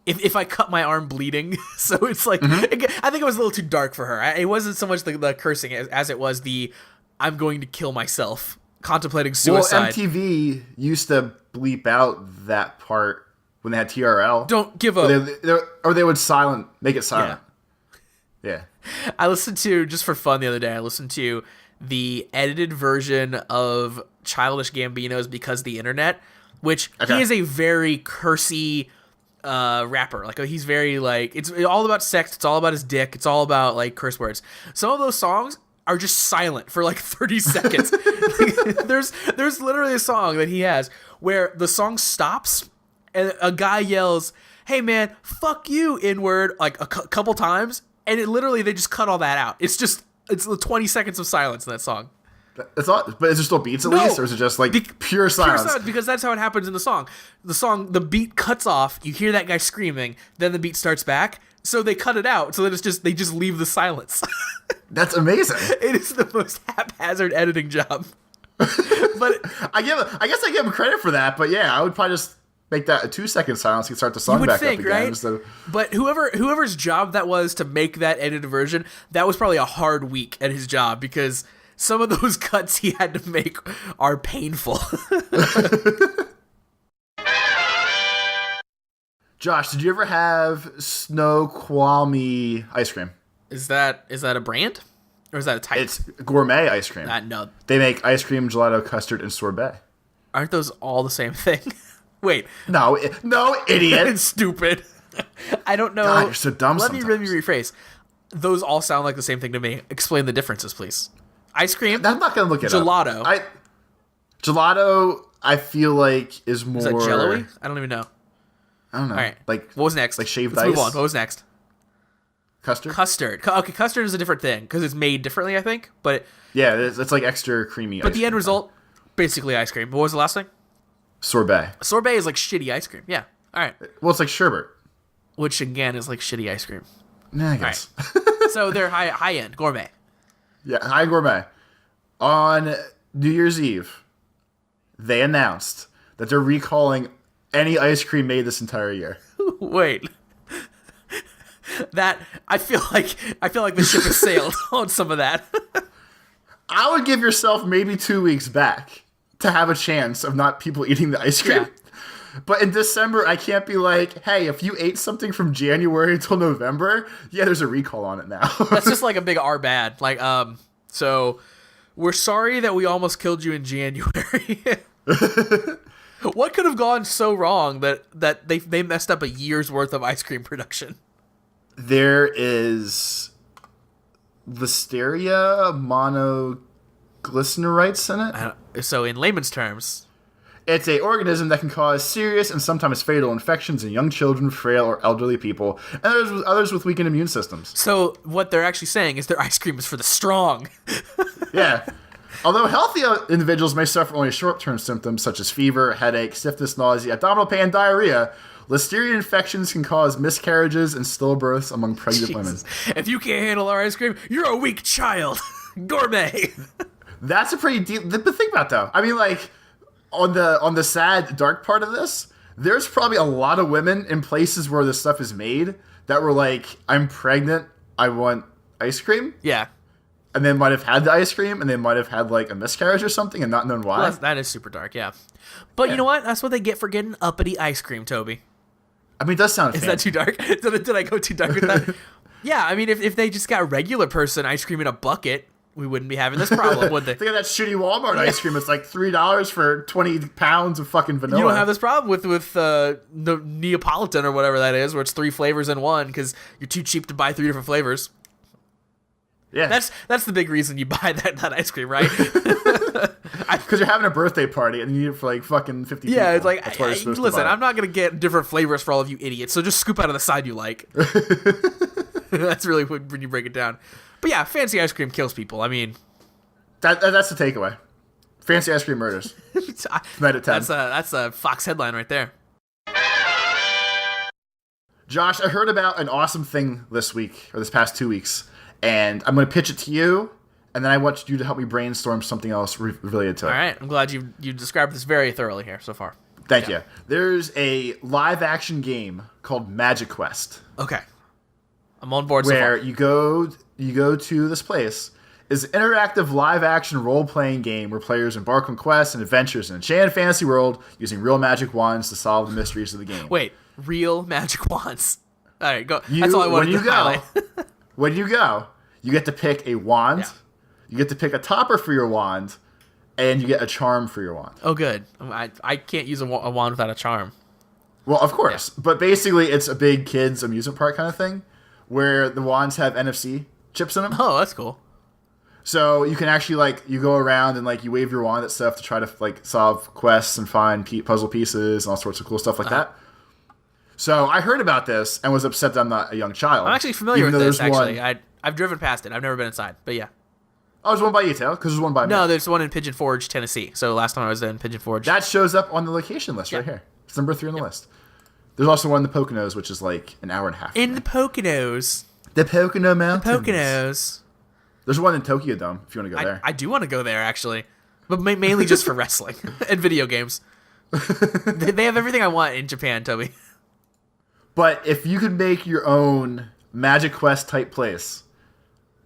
If I cut my arm bleeding, so it's like, I think it was a little too dark for her. It wasn't so much the cursing as it was the, I'm going to kill myself, contemplating suicide. Well, MTV used to bleep out that part when they had TRL. Don't give up. Or they would make it silent. Yeah. I listened to, just for fun the other day, I listened to the edited version of Childish Gambino's Because the Internet, which he is a very cursy rapper. Like, he's very like, it's all about sex, it's all about his dick, it's all about like curse words. Some of those songs are just silent for like 30 seconds. There's literally a song that he has where the song stops and a guy yells, "Hey man, fuck you, N-word," like a couple times, and they just cut all that out. It's 20 seconds of silence in that song. It's all, but is there still beats at least, or is it just like pure silence? Pure silence, because that's how it happens in the song. The beat cuts off. You hear that guy screaming, then the beat starts back. So they cut it out. So then they just leave the silence. That's amazing. It is the most haphazard editing job. But I guess I give him credit for that. But yeah, I would probably just make that a 2-second silence and start the song back up again. Right? But whoever's job that was to make that edited version, that was probably a hard week at his job, because some of those cuts he had to make are painful. Josh, did you ever have Snoqualmie ice cream? Is that a brand? Or is that a type? It's gourmet ice cream. No. They make ice cream, gelato, custard, and sorbet. Aren't those all the same thing? Wait. No, idiot. It's stupid. I don't know. God, you're so dumb sometimes. Let me rephrase. Those all sound like the same thing to me. Explain the differences, please. Ice cream. I'm not going to look it gelato. up. Gelato, I feel like, is more... Is that jello-y? I don't even know. I don't know. All right. Like, what was next? Like shaved Let's ice? move on. What was next? Custard. Okay, custard is a different thing because it's made differently, I think. But yeah, it's like extra creamy. But the end result, basically ice cream. What was the last thing? Sorbet. Sorbet is like shitty ice cream. Yeah. All right. Well, it's like sherbet. Which again is like shitty ice cream. Yeah, I guess. Right. So they're high end gourmet. Yeah, high gourmet. On New Year's Eve, they announced that they're recalling any ice cream made this entire year. Wait. That I feel like the ship has sailed on some of that. I would give yourself maybe 2 weeks back to have a chance of not people eating the ice cream. Yeah. But in December, I can't be like, hey, if you ate something from January until November, yeah, there's a recall on it now. That's just like a big R bad. Like, so we're sorry that we almost killed you in January. What could have gone so wrong that they messed up a year's worth of ice cream production? There is Listeria monoglycerites in it. So in layman's terms, it's an organism that can cause serious and sometimes fatal infections in young children, frail or elderly people, and others with weakened immune systems. So what they're actually saying is their ice cream is for the strong. Yeah. Although healthy individuals may suffer only short-term symptoms such as fever, headache, stiffness, nausea, abdominal pain, and diarrhea, Listeria infections can cause miscarriages and stillbirths among pregnant women. If you can't handle our ice cream, you're a weak child. Gourmet. That's a pretty deep... But think about though. I mean, like, on the sad, dark part of this, there's probably a lot of women in places where this stuff is made that were like, I'm pregnant, I want ice cream. Yeah. And they might have had the ice cream, and they might have had, like, a miscarriage or something and not known why. Well, that is super dark, yeah. But you know what? That's what they get for getting uppity ice cream, Toby. I mean, it does sound Is fancy. that too dark? Did I go too dark with that? Yeah, I mean, if they just got regular person ice cream in a bucket, we wouldn't be having this problem, would they? Think of that shitty Walmart ice cream. It's like $3 for 20 pounds of fucking vanilla. You don't have this problem with the Neapolitan or whatever that is, where it's 3 flavors in one because you're too cheap to buy 3 different flavors. Yeah, that's the big reason you buy that ice cream, right? Because you're having a birthday party and you need it for like fucking 50 people. Yeah, it's like, that's why you're supposed to listen, buy it. I'm not going to get different flavors for all of you idiots, so just scoop out of the side you like. That's really when you break it down. But yeah, fancy ice cream kills people. I mean... That's the takeaway. Fancy ice cream murders. 9 to 10. That's a Fox headline right there. Josh, I heard about an awesome thing this week, or this past 2 weeks, and I'm going to pitch it to you, and then I want you to help me brainstorm something else related to it. All right. I'm glad you described this very thoroughly here so far. Thank you. There's a live-action game called Magic Quest. Okay. I'm on board so far. Where you go to this place. It's an interactive live-action role-playing game where players embark on quests and adventures in an enchanted fantasy world using real magic wands to solve the mysteries of the game. Wait, real magic wands. All right, go. That's all I wanted to highlight. When you go, you get to pick a wand, Yeah. you get to pick a topper for your wand, and you get a charm for your wand. Oh, good. I can't use a wand without a charm. Well, of course. Yeah. But basically, it's a big kids' amusement park kind of thing where the wands have NFC chips in them. Oh, that's cool. So you can actually, like, you go around and, like, you wave your wand at stuff to try to, like, solve quests and find puzzle pieces and all sorts of cool stuff like that. So I heard about this and was upset that I'm not a young child. I'm actually familiar with this, actually. I've driven past it. I've never been inside, but yeah. Oh, there's one by you, Taylor? Because there's one by me. No, there's one in Pigeon Forge, Tennessee. So last time I was in Pigeon Forge. That shows up on the location list right here. It's number 3 on the list. There's also one in the Poconos, which is like an hour and a half. In the Poconos. The Pocono Mountains. The Poconos. There's one in Tokyo Dome, if you want to go there. I do want to go there, actually. But mainly just for wrestling and video games. They have everything I want in Japan, Toby. But if you could make your own Magic Quest type place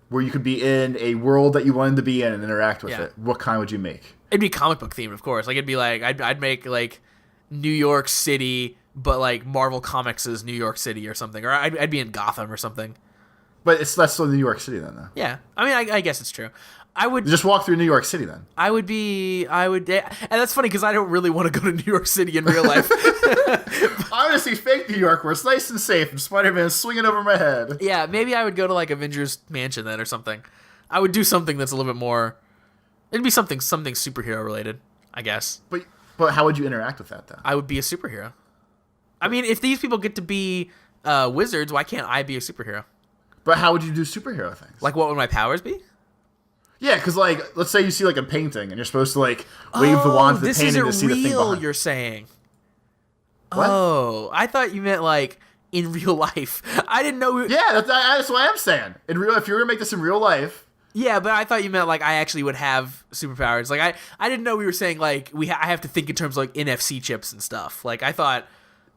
where you could be in a world that you wanted to be in and interact with it, what kind would you make? It'd be comic book themed, of course. Like, it'd be like, I'd make, like, New York City, but, like, Marvel Comics' New York City or something. Or I'd be in Gotham or something. But that's still New York City then, though. Yeah. I mean, I guess it's true. I would just walk through New York City then. I would, and that's funny because I don't really want to go to New York City in real life. I want to see fake New York where it's nice and safe and Spider-Man swinging over my head. Yeah, maybe I would go to like Avengers Mansion then or something. I would do something that's a little bit more. It'd be something superhero related, I guess. But how would you interact with that though? I would be a superhero. I mean, if these people get to be wizards, why can't I be a superhero? But how would you do superhero things? Like, what would my powers be? Yeah, because like, let's say you see like a painting, and you're supposed to like wave the wand to the painting to see the thing behind. You're saying. What? Oh, I thought you meant like in real life. I didn't know. Yeah, that's what I'm saying. In real, if you were to make this in real life. Yeah, but I thought you meant like I actually would have superpowers. Like I didn't know we were saying like I have to think in terms of like NFC chips and stuff. Like I thought.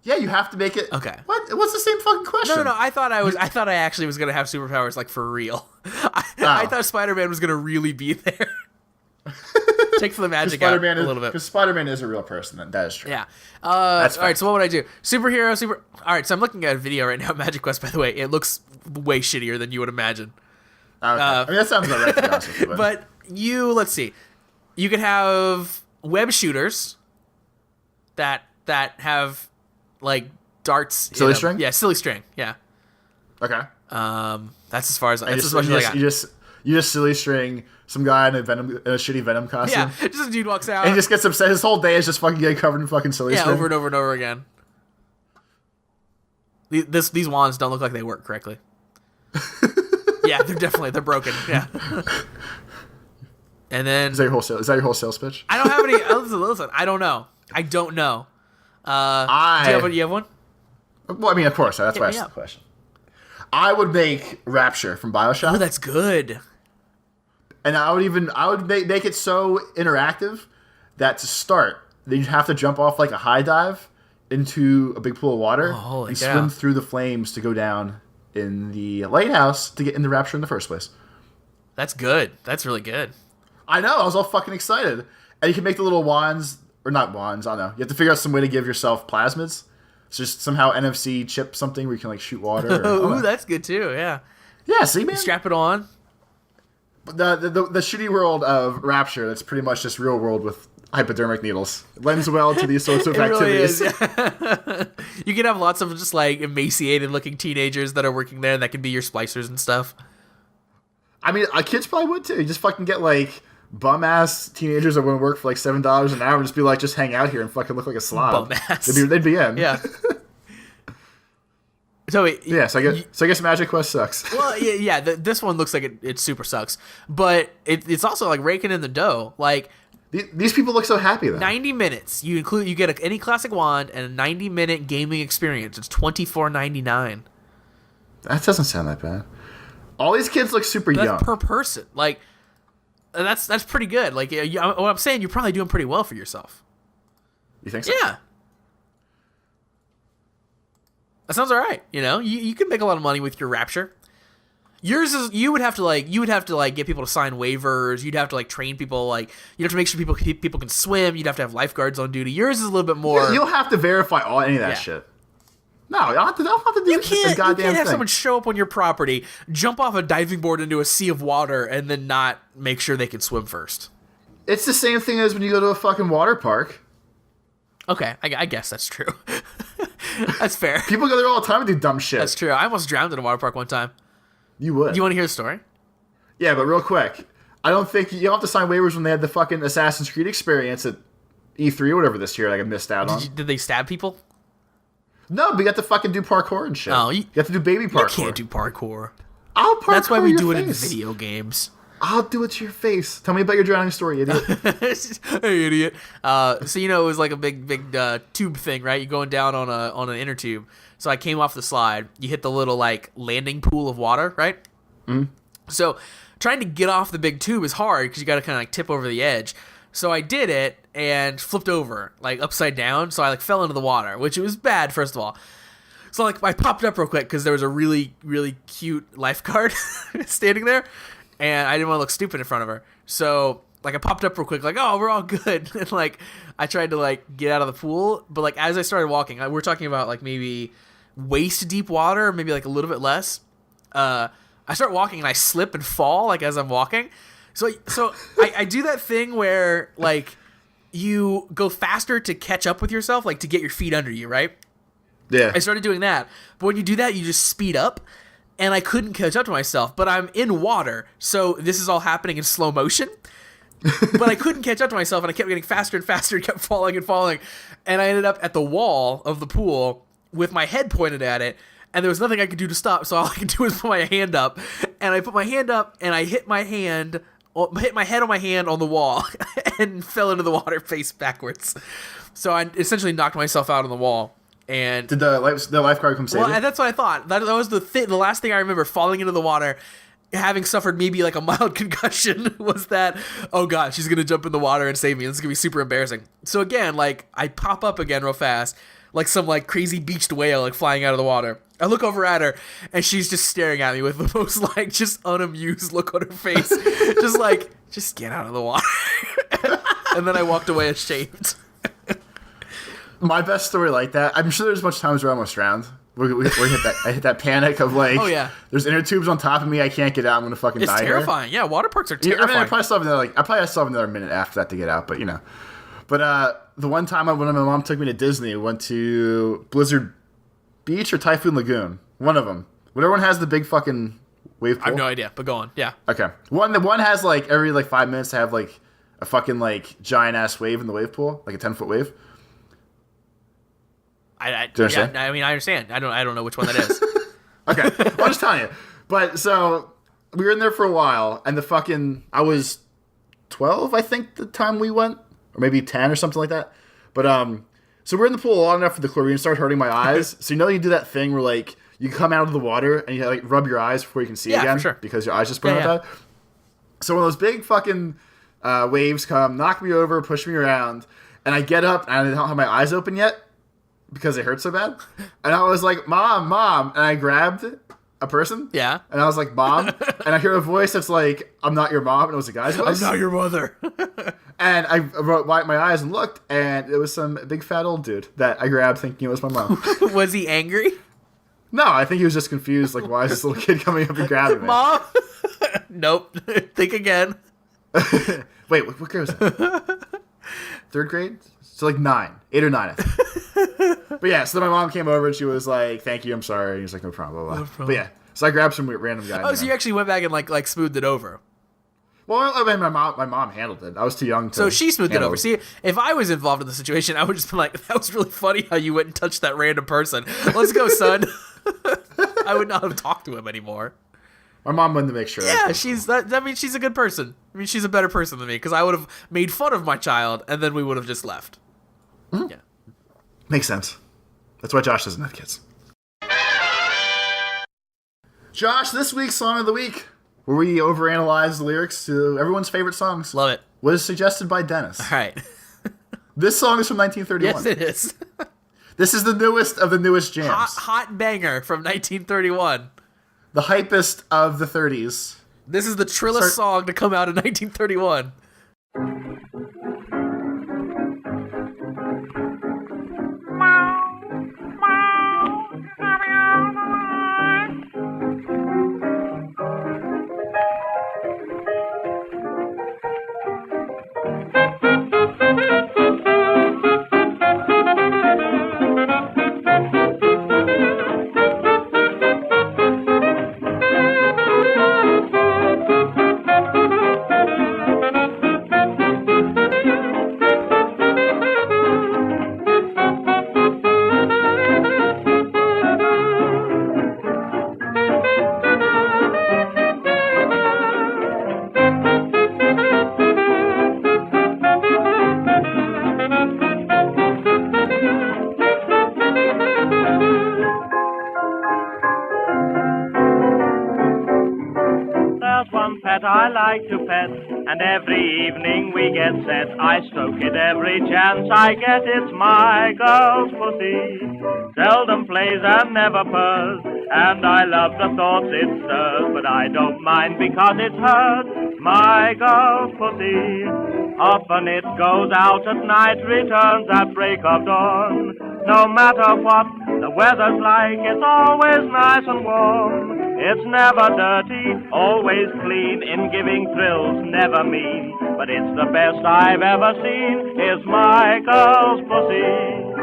Yeah, you have to make it. Okay. What? What's the same fucking question? No. I thought I actually was gonna have superpowers like for real. I thought Spider-Man was gonna really be there. Take the magic out a little bit. Because Spider-Man is a real person. That is true. Yeah. All right. So what would I do? Superhero. All right. So I'm looking at a video right now. Magic Quest. By the way, it looks way shittier than you would imagine. Okay. I mean, that sounds about right. To be honest with you, but let's see. You could have web shooters that have like darts. Silly string. Yeah, silly string. Yeah. Okay. That's as far as that's as much as I got. You just silly string some guy in a shitty Venom costume. Yeah, just a dude walks out and he just gets upset. His whole day is just fucking getting covered in fucking silly string. Yeah, over and over and over again. These wands don't look like they work correctly. Yeah, they're broken. Yeah. And then is that your whole sales pitch? I don't have any. Listen, I don't know. Do you have one? Well, I mean, of course. That's why I asked the question. I would make Rapture from BioShock. Oh, that's good. And I would make it so interactive that to start, then you'd have to jump off like a high dive into a big pool of water and swim through the flames to go down in the lighthouse to get into Rapture in the first place. That's good. That's really good. I know. I was all fucking excited. And you can make the little wands, or not wands, I don't know. You have to figure out some way to give yourself plasmids. So just somehow NFC chip something where you can like shoot water. Ooh, that's good too, yeah. Yeah, see, man? Strap it on. The shitty world of Rapture, that's pretty much just real world with hypodermic needles. It lends well to these sorts of activities. Really is, yeah. You can have lots of just like emaciated looking teenagers that are working there that can be your splicers and stuff. I mean, kids probably would too. You just fucking get like bum ass teenagers that want to work for like $7 an hour and just be like, just hang out here and fucking look like a slob. Bum ass. They'd be in. Yeah. So I guess Magic Quest sucks. Well, yeah. This one looks like it super sucks, but it's also like raking in the dough. Like these people look so happy though. 90 minutes. You get any classic wand and a 90-minute gaming experience. It's $24.99. That doesn't sound that bad. All these kids look super young. That's per person. Like that's pretty good. Like what I'm saying, you're probably doing pretty well for yourself. You think so? Yeah. That sounds all right. You know, you can make a lot of money with your Rapture. Yours is you would have to get people to sign waivers. You'd have to like train people. Like you'd have to make sure people can swim. You'd have to have lifeguards on duty. Yours is a little bit more. You'll have to verify any of that shit. No, I'll have to do you can't, a goddamn You can't have thing. someone show up on your property, jump off a diving board into a sea of water, and then not make sure they can swim first. It's the same thing as when you go to a fucking water park. Okay, I guess that's true. That's fair. People go there all the time and do dumb shit. That's true. I almost drowned in a water park one time. You would. You want to hear the story? Yeah, but real quick. I don't think you don't have to sign waivers when they had the fucking Assassin's Creed experience at E3 or whatever this year that I missed out on. Did they stab people? No, but you have to fucking do parkour and shit. Oh, you have to do baby parkour. You can't do parkour. I'll parkour. That's why we do it in face. video games. I'll do it to your face. Tell me about your drowning story, idiot. Hey, idiot. So it was like a big tube thing, right? You're going down on an inner tube. So I came off the slide. You hit the little like landing pool of water, right? Mm. So trying to get off the big tube is hard because you got to kind of like tip over the edge. So I did it and flipped over like upside down. So I like fell into the water, which was bad first of all. So like I popped up real quick because there was a really cute lifeguard standing there. And I didn't want to look stupid in front of her. So, like, I popped up real quick, like, oh, we're all good. And, like, I tried to, like, get out of the pool. But, like, as I started walking, we're talking about, like, maybe waist-deep water, maybe, like, a little bit less. I start walking, and I slip and fall, like, as I'm walking. So I do that thing where, like, you go faster to catch up with yourself, like, to get your feet under you, right? Yeah. I started doing that. But when you do that, you just speed up. And I couldn't catch up to myself, but I'm in water, so this is all happening in slow motion. But I couldn't catch up to myself, and I kept getting faster and faster, and kept falling and falling. And I ended up at the wall of the pool with my head pointed at it, and there was nothing I could do to stop, so all I could do was put my hand up. And I put my hand up, and I hit my hand hit my head on my hand on the wall and fell into the water face backwards. So I essentially knocked myself out on the wall. And did the lifeguard come save you? Well, that's what I thought. That was the last thing I remember, falling into the water, having suffered maybe like a mild concussion, was that, oh god, she's gonna jump in the water and save me. This is gonna be super embarrassing. So again, like, I pop up again real fast, like some like crazy beached whale, like flying out of the water. I look over at her, and she's just staring at me with the most like just unamused look on her face, just like, just get out of the water. And then I walked away ashamed. My best story like that, I'm sure there's much times where I almost drowned. I hit that panic of like, oh yeah, there's inner tubes on top of me, I can't get out, I'm gonna fucking die. It's terrifying. Yeah, water parks are terrifying. I mean, I probably still have another minute after that to get out, but you know. But the one time when my mom took me to Disney, we went to Blizzard Beach or Typhoon Lagoon, one of them. Whatever one has the big fucking wave pool. I have no idea, but go on. Yeah. Okay. One has like every like 5 minutes to have like a fucking like giant ass wave in the wave pool, like a 10-foot wave. I mean, I understand. I don't know which one that is. Okay, I'm just telling you. But so we were in there for a while, and I was 12, I think, the time we went, or maybe 10 or something like that. But so we're in the pool long enough for the chlorine started hurting my eyes. So you do that thing where like you come out of the water and you like rub your eyes before you can see again, for sure, because your eyes just burn out. So when those big fucking waves come, knock me over, push me around, and I get up and I don't have my eyes open yet, because it hurt so bad. And I was like, Mom. And I grabbed a person. Yeah. And I was like, Mom. And I hear a voice that's like, I'm not your mom. And it was a guy's voice. I'm not your mother. And I wiped my eyes and looked, and it was some big fat old dude that I grabbed thinking it was my mom. Was he angry? No, I think he was just confused. Like, why is this little kid coming up and grabbing me? Mom? Nope. Think again. Wait, what grade was that? 3rd grade? So like 8 or 9, I think. But yeah, so then my mom came over and she was like, "Thank you, I'm sorry." And he was like, "No problem." Blah, blah. No problem. But yeah, so I grabbed some random guy. Oh, so you actually went back and like smoothed it over? Well, I mean, my mom handled it. I was too young to. So she smoothed it over. See, if I was involved in the situation, I would just be like, "That was really funny how you went and touched that random person. Let's go, son." I would not have talked to him anymore. My mom wanted to make sure. Yeah, she's a good person. I mean, she's a better person than me, because I would have made fun of my child and then we would have just left. Mm-hmm. Yeah, makes sense. That's why Josh doesn't have kids. Josh, this week's song of the week, where we overanalyze the lyrics to everyone's favorite songs. Love it. Was suggested by Dennis. All right. This song is from 1931. Yes, it is. This is the newest of the newest jams. Hot banger from 1931. The hypest of the 30s. This is the trillest song to come out in 1931. I like to pet, and every evening we get set. I stroke it every chance I get. It's my girl's pussy. Seldom plays and never purrs, and I love the thoughts it stirs. But I don't mind because it's hers, my girl's pussy. Often it goes out at night, returns at break of dawn. No matter what the weather's like, it's always nice and warm. It's never dirty, always clean, in giving thrills, never mean. But it's the best I've ever seen, is my girl's pussy.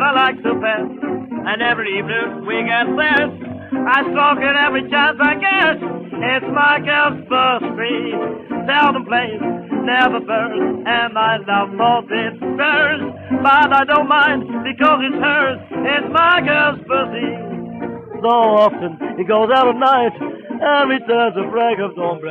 I like to pet. And every evening we get set. I stroke it every chance I get. It's my girl's birthday. Seldom plays, never burns. And I love both it stirs. But I don't mind because it's hers. It's my girl's birthday. So often he goes out at night and returns at break of dawn.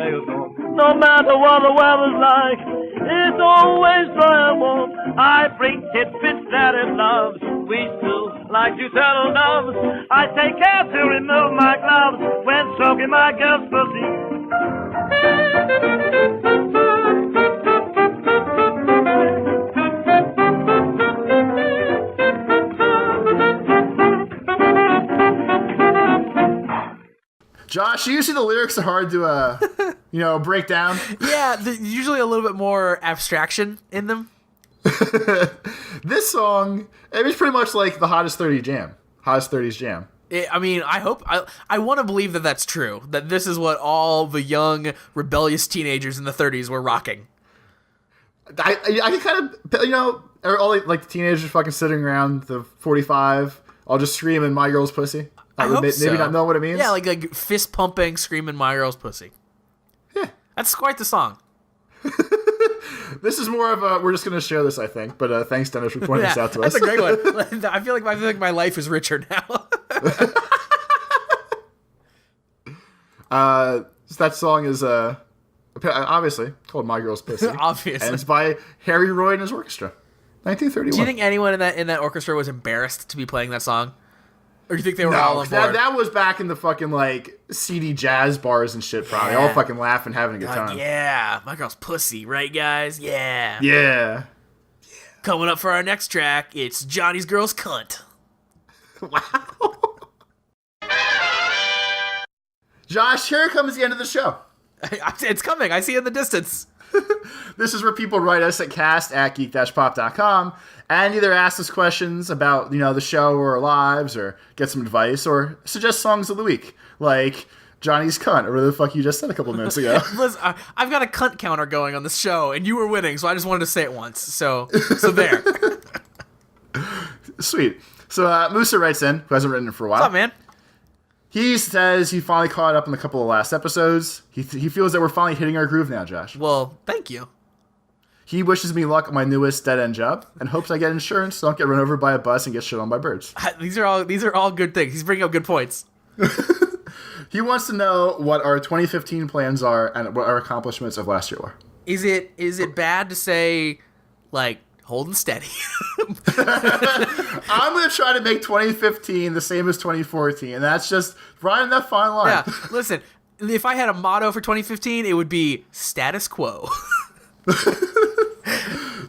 No matter what the weather's like, it's always dry and warm. I bring tidbits that it loves. We still like to turtle doves. I take care to remove my gloves when stroking my girl's pussy. Josh, usually the lyrics are hard to, break down. Yeah, usually a little bit more abstraction in them. This song, it was pretty much like the Hottest 30s Jam. I want to believe that that's true. That this is what all the young, rebellious teenagers in the 30s were rocking. I can kind of, all like the teenagers fucking sitting around the 45, all just screaming "My Girl's Pussy." Maybe not know what it means. Yeah, like fist pumping, screaming "My Girl's Pussy." Yeah, that's quite the song. This is more of a, we're just going to share this, I think. But thanks, Dennis, for pointing this out to us. That's a great one. I feel like my life is richer now. That song is obviously called "My Girl's Pussy." Obviously, and it's by Harry Roy and his orchestra, 1931. Do you think anyone in that orchestra was embarrassed to be playing that song? Or do you think they were all on board? That was back in the fucking, seedy jazz bars and shit, probably. Yeah. All fucking laughing, having a good time. Yeah, my girl's pussy, right, guys? Yeah. Yeah. Coming up for our next track, it's Johnny's Girl's Cunt. Wow. Josh, here comes the end of the show. It's coming. I see it in the distance. This is where people write us at cast@geek-pop.com and either ask us questions about, the show or our lives, or get some advice, or suggest songs of the week, like Johnny's Cunt, or whatever the fuck you just said a couple minutes ago. Listen, I've got a cunt counter going on this show, and you were winning, so I just wanted to say it once. So there. Sweet. So Musa writes in, who hasn't written in for a while. What's up, man? He says he finally caught up in a couple of last episodes. He feels that we're finally hitting our groove now, Josh. Well, thank you. He wishes me luck on my newest dead-end job and hopes I get insurance so I don't get run over by a bus and get shit on by birds. These are all good things. He's bringing up good points. He wants to know what our 2015 plans are and what our accomplishments of last year were. Is it bad to say, holding steady? I'm going to try to make 2015 the same as 2014, and that's just right in that fine line. Yeah, listen, if I had a motto for 2015, it would be status quo.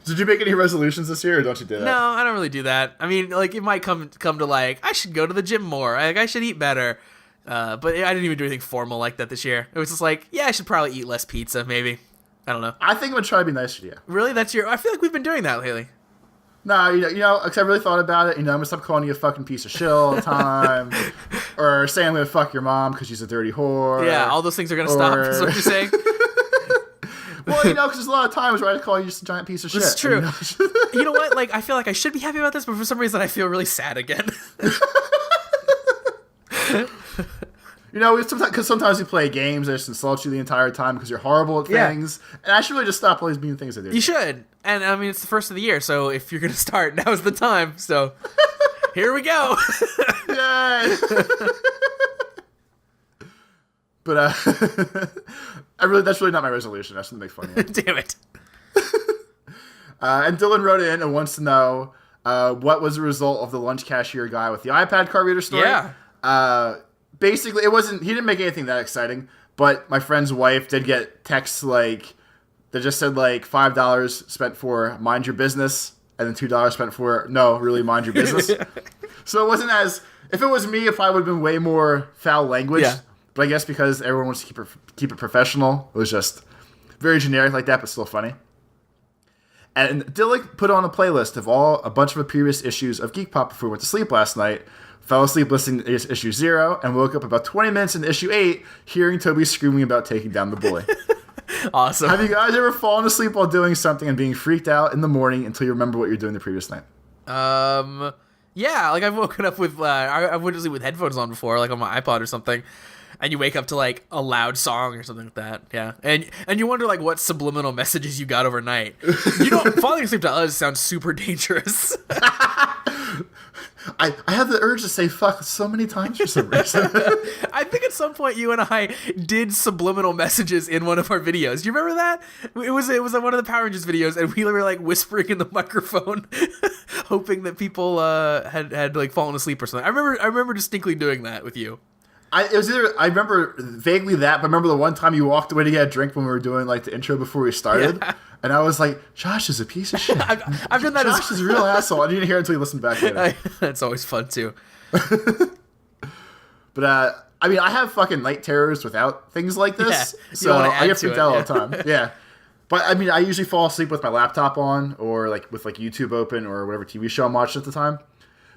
Did you make any resolutions this year, or don't you do that? No, I don't really do that. I mean, it might come to I should go to the gym more. I should eat better. But I didn't even do anything formal like that this year. It was just I should probably eat less pizza, maybe. I don't know. I think I'm going to try to be nice to you. Really? I feel like we've been doing that lately. No, because I really thought about it. I'm going to stop calling you a fucking piece of shit all the time. Or saying I'm going to fuck your mom because she's a dirty whore. Yeah, all those things are going to stop, is what you're saying? Well, because there's a lot of times where I call you just a giant piece of shit. It's true. You know what? I feel like I should be happy about this, but for some reason I feel really sad again. Because sometimes we play games, I just insult you the entire time because you're horrible at things. Yeah. And I should really just stop all these mean things I do. You should. And, it's the first of the year, so if you're going to start, now's the time. So, here we go. Yay! But, that's really not my resolution. That's to make fun of you. Damn it. And Dylan wrote in and wants to know what was the result of the lunch cashier guy with the iPad card reader story. Yeah. Basically, he didn't make anything that exciting, but my friend's wife did get texts that just said $5 spent for mind your business, and then $2 spent for no, really mind your business. So it wasn't if it was me, if I would have been way more foul language. Yeah. But I guess because everyone wants to keep it professional, it was just very generic like that, but still funny. And Dillick put on a playlist of a bunch of the previous issues of Geek Pop before we went to sleep last night. Fell asleep listening to issue 0 and woke up about 20 minutes into issue 8 hearing Toby screaming about taking down the bully. Awesome. Have you guys ever fallen asleep while doing something and being freaked out in the morning until you remember what you were doing the previous night? Yeah, like I've woken up with I went to sleep with headphones on before, like on my iPod or something, and you wake up to like a loud song or something like that. Yeah, and you wonder like what subliminal messages you got overnight. Falling asleep to us sounds super dangerous. I have the urge to say fuck so many times for some reason. I think at some point you and I did subliminal messages in one of our videos. Do you remember that? It was one of the Power Rangers videos, and we were like whispering in the microphone, hoping that people had like fallen asleep or something. I remember distinctly doing that with you. I remember vaguely that, but I remember the one time you walked away to get a drink when we were doing like the intro before we started, and I was like, Josh is a piece of shit. I've done that. Josh is a real asshole. I didn't hear it until you listened back to it. That's always fun too. But I mean, I have fucking night terrors without things like this, so I get freaked out all the time. Yeah. But I mean, I usually fall asleep with my laptop on, or like with like YouTube open, or whatever TV show I'm watching at the time.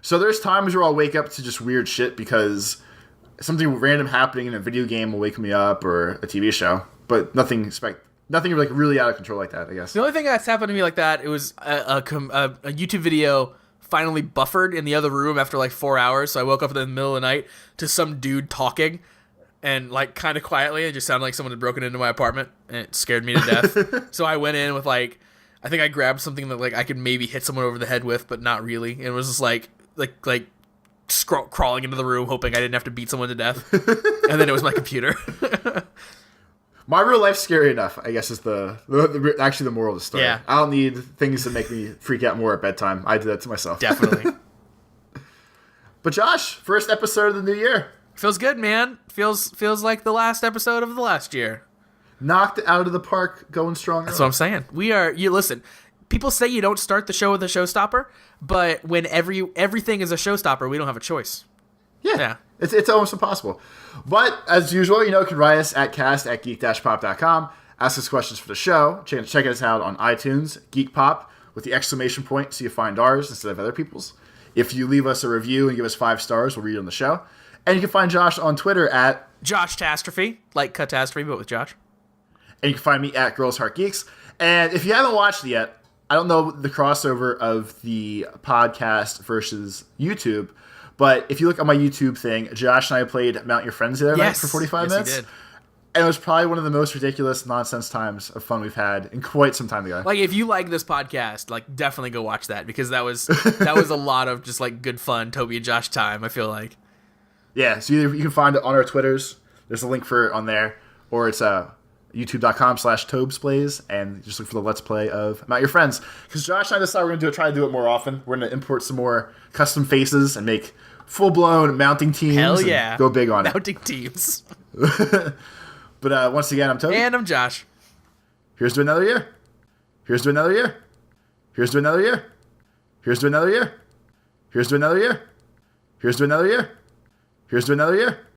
So there's times where I'll wake up to just weird shit because something random happening in a video game will wake me up, or a TV show, but nothing like really out of control like that, I guess. The only thing that's happened to me like that, it was a YouTube video finally buffered in the other room after like 4 hours. So I woke up in the middle of the night to some dude talking, and like kind of quietly, it just sounded like someone had broken into my apartment, and it scared me to death. So I went in with like, I think I grabbed something that like I could maybe hit someone over the head with, but not really. And it was just like crawling into the room, hoping I didn't have to beat someone to death. And then it was my computer. My real life's scary enough, I guess, is actually the moral of the story. Yeah. I don't need things that make me freak out more at bedtime. I do that to myself. Definitely. But Josh, first episode of the new year. Feels good, man. Feels like the last episode of the last year. Knocked it out of the park, going strong. That's what I'm saying. Listen, people say you don't start the show with a showstopper, but when everything is a showstopper, we don't have a choice. Yeah. It's almost impossible. But, as usual, you can write us at cast@geek-pop.com, ask us questions for the show, check us out on iTunes, Geek Pop, with the exclamation point so you find ours instead of other people's. If you leave us a review and give us 5 stars, we'll read it on the show. And you can find Josh on Twitter at JoshTastrophe, like Catastrophe, but with Josh. And you can find me at Girls Heart Geeks. And if you haven't watched it yet, I don't know the crossover of the podcast versus YouTube, but if you look at my YouTube thing, Josh and I played Mount Your Friends the other night for 45 minutes. He did. And it was probably one of the most ridiculous nonsense times of fun we've had in quite some time ago. Like, if you like this podcast, like, definitely go watch that, because that was a lot of just like good fun Toby and Josh time, I feel like. Yeah, so either you can find it on our Twitters. There's a link for it on there, or it's youtube.com/TobesPlays, and just look for the Let's Play of Mount Your Friends. Because Josh and I decided we're going to try to do it more often. We're going to import some more custom faces and make full-blown mounting teams. Hell yeah. And go big on mounting teams. But once again, I'm Toby. And I'm Josh. Here's to another year. Here's to another year. Here's to another year. Here's to another year. Here's to another year. Here's to another year. Here's to another year.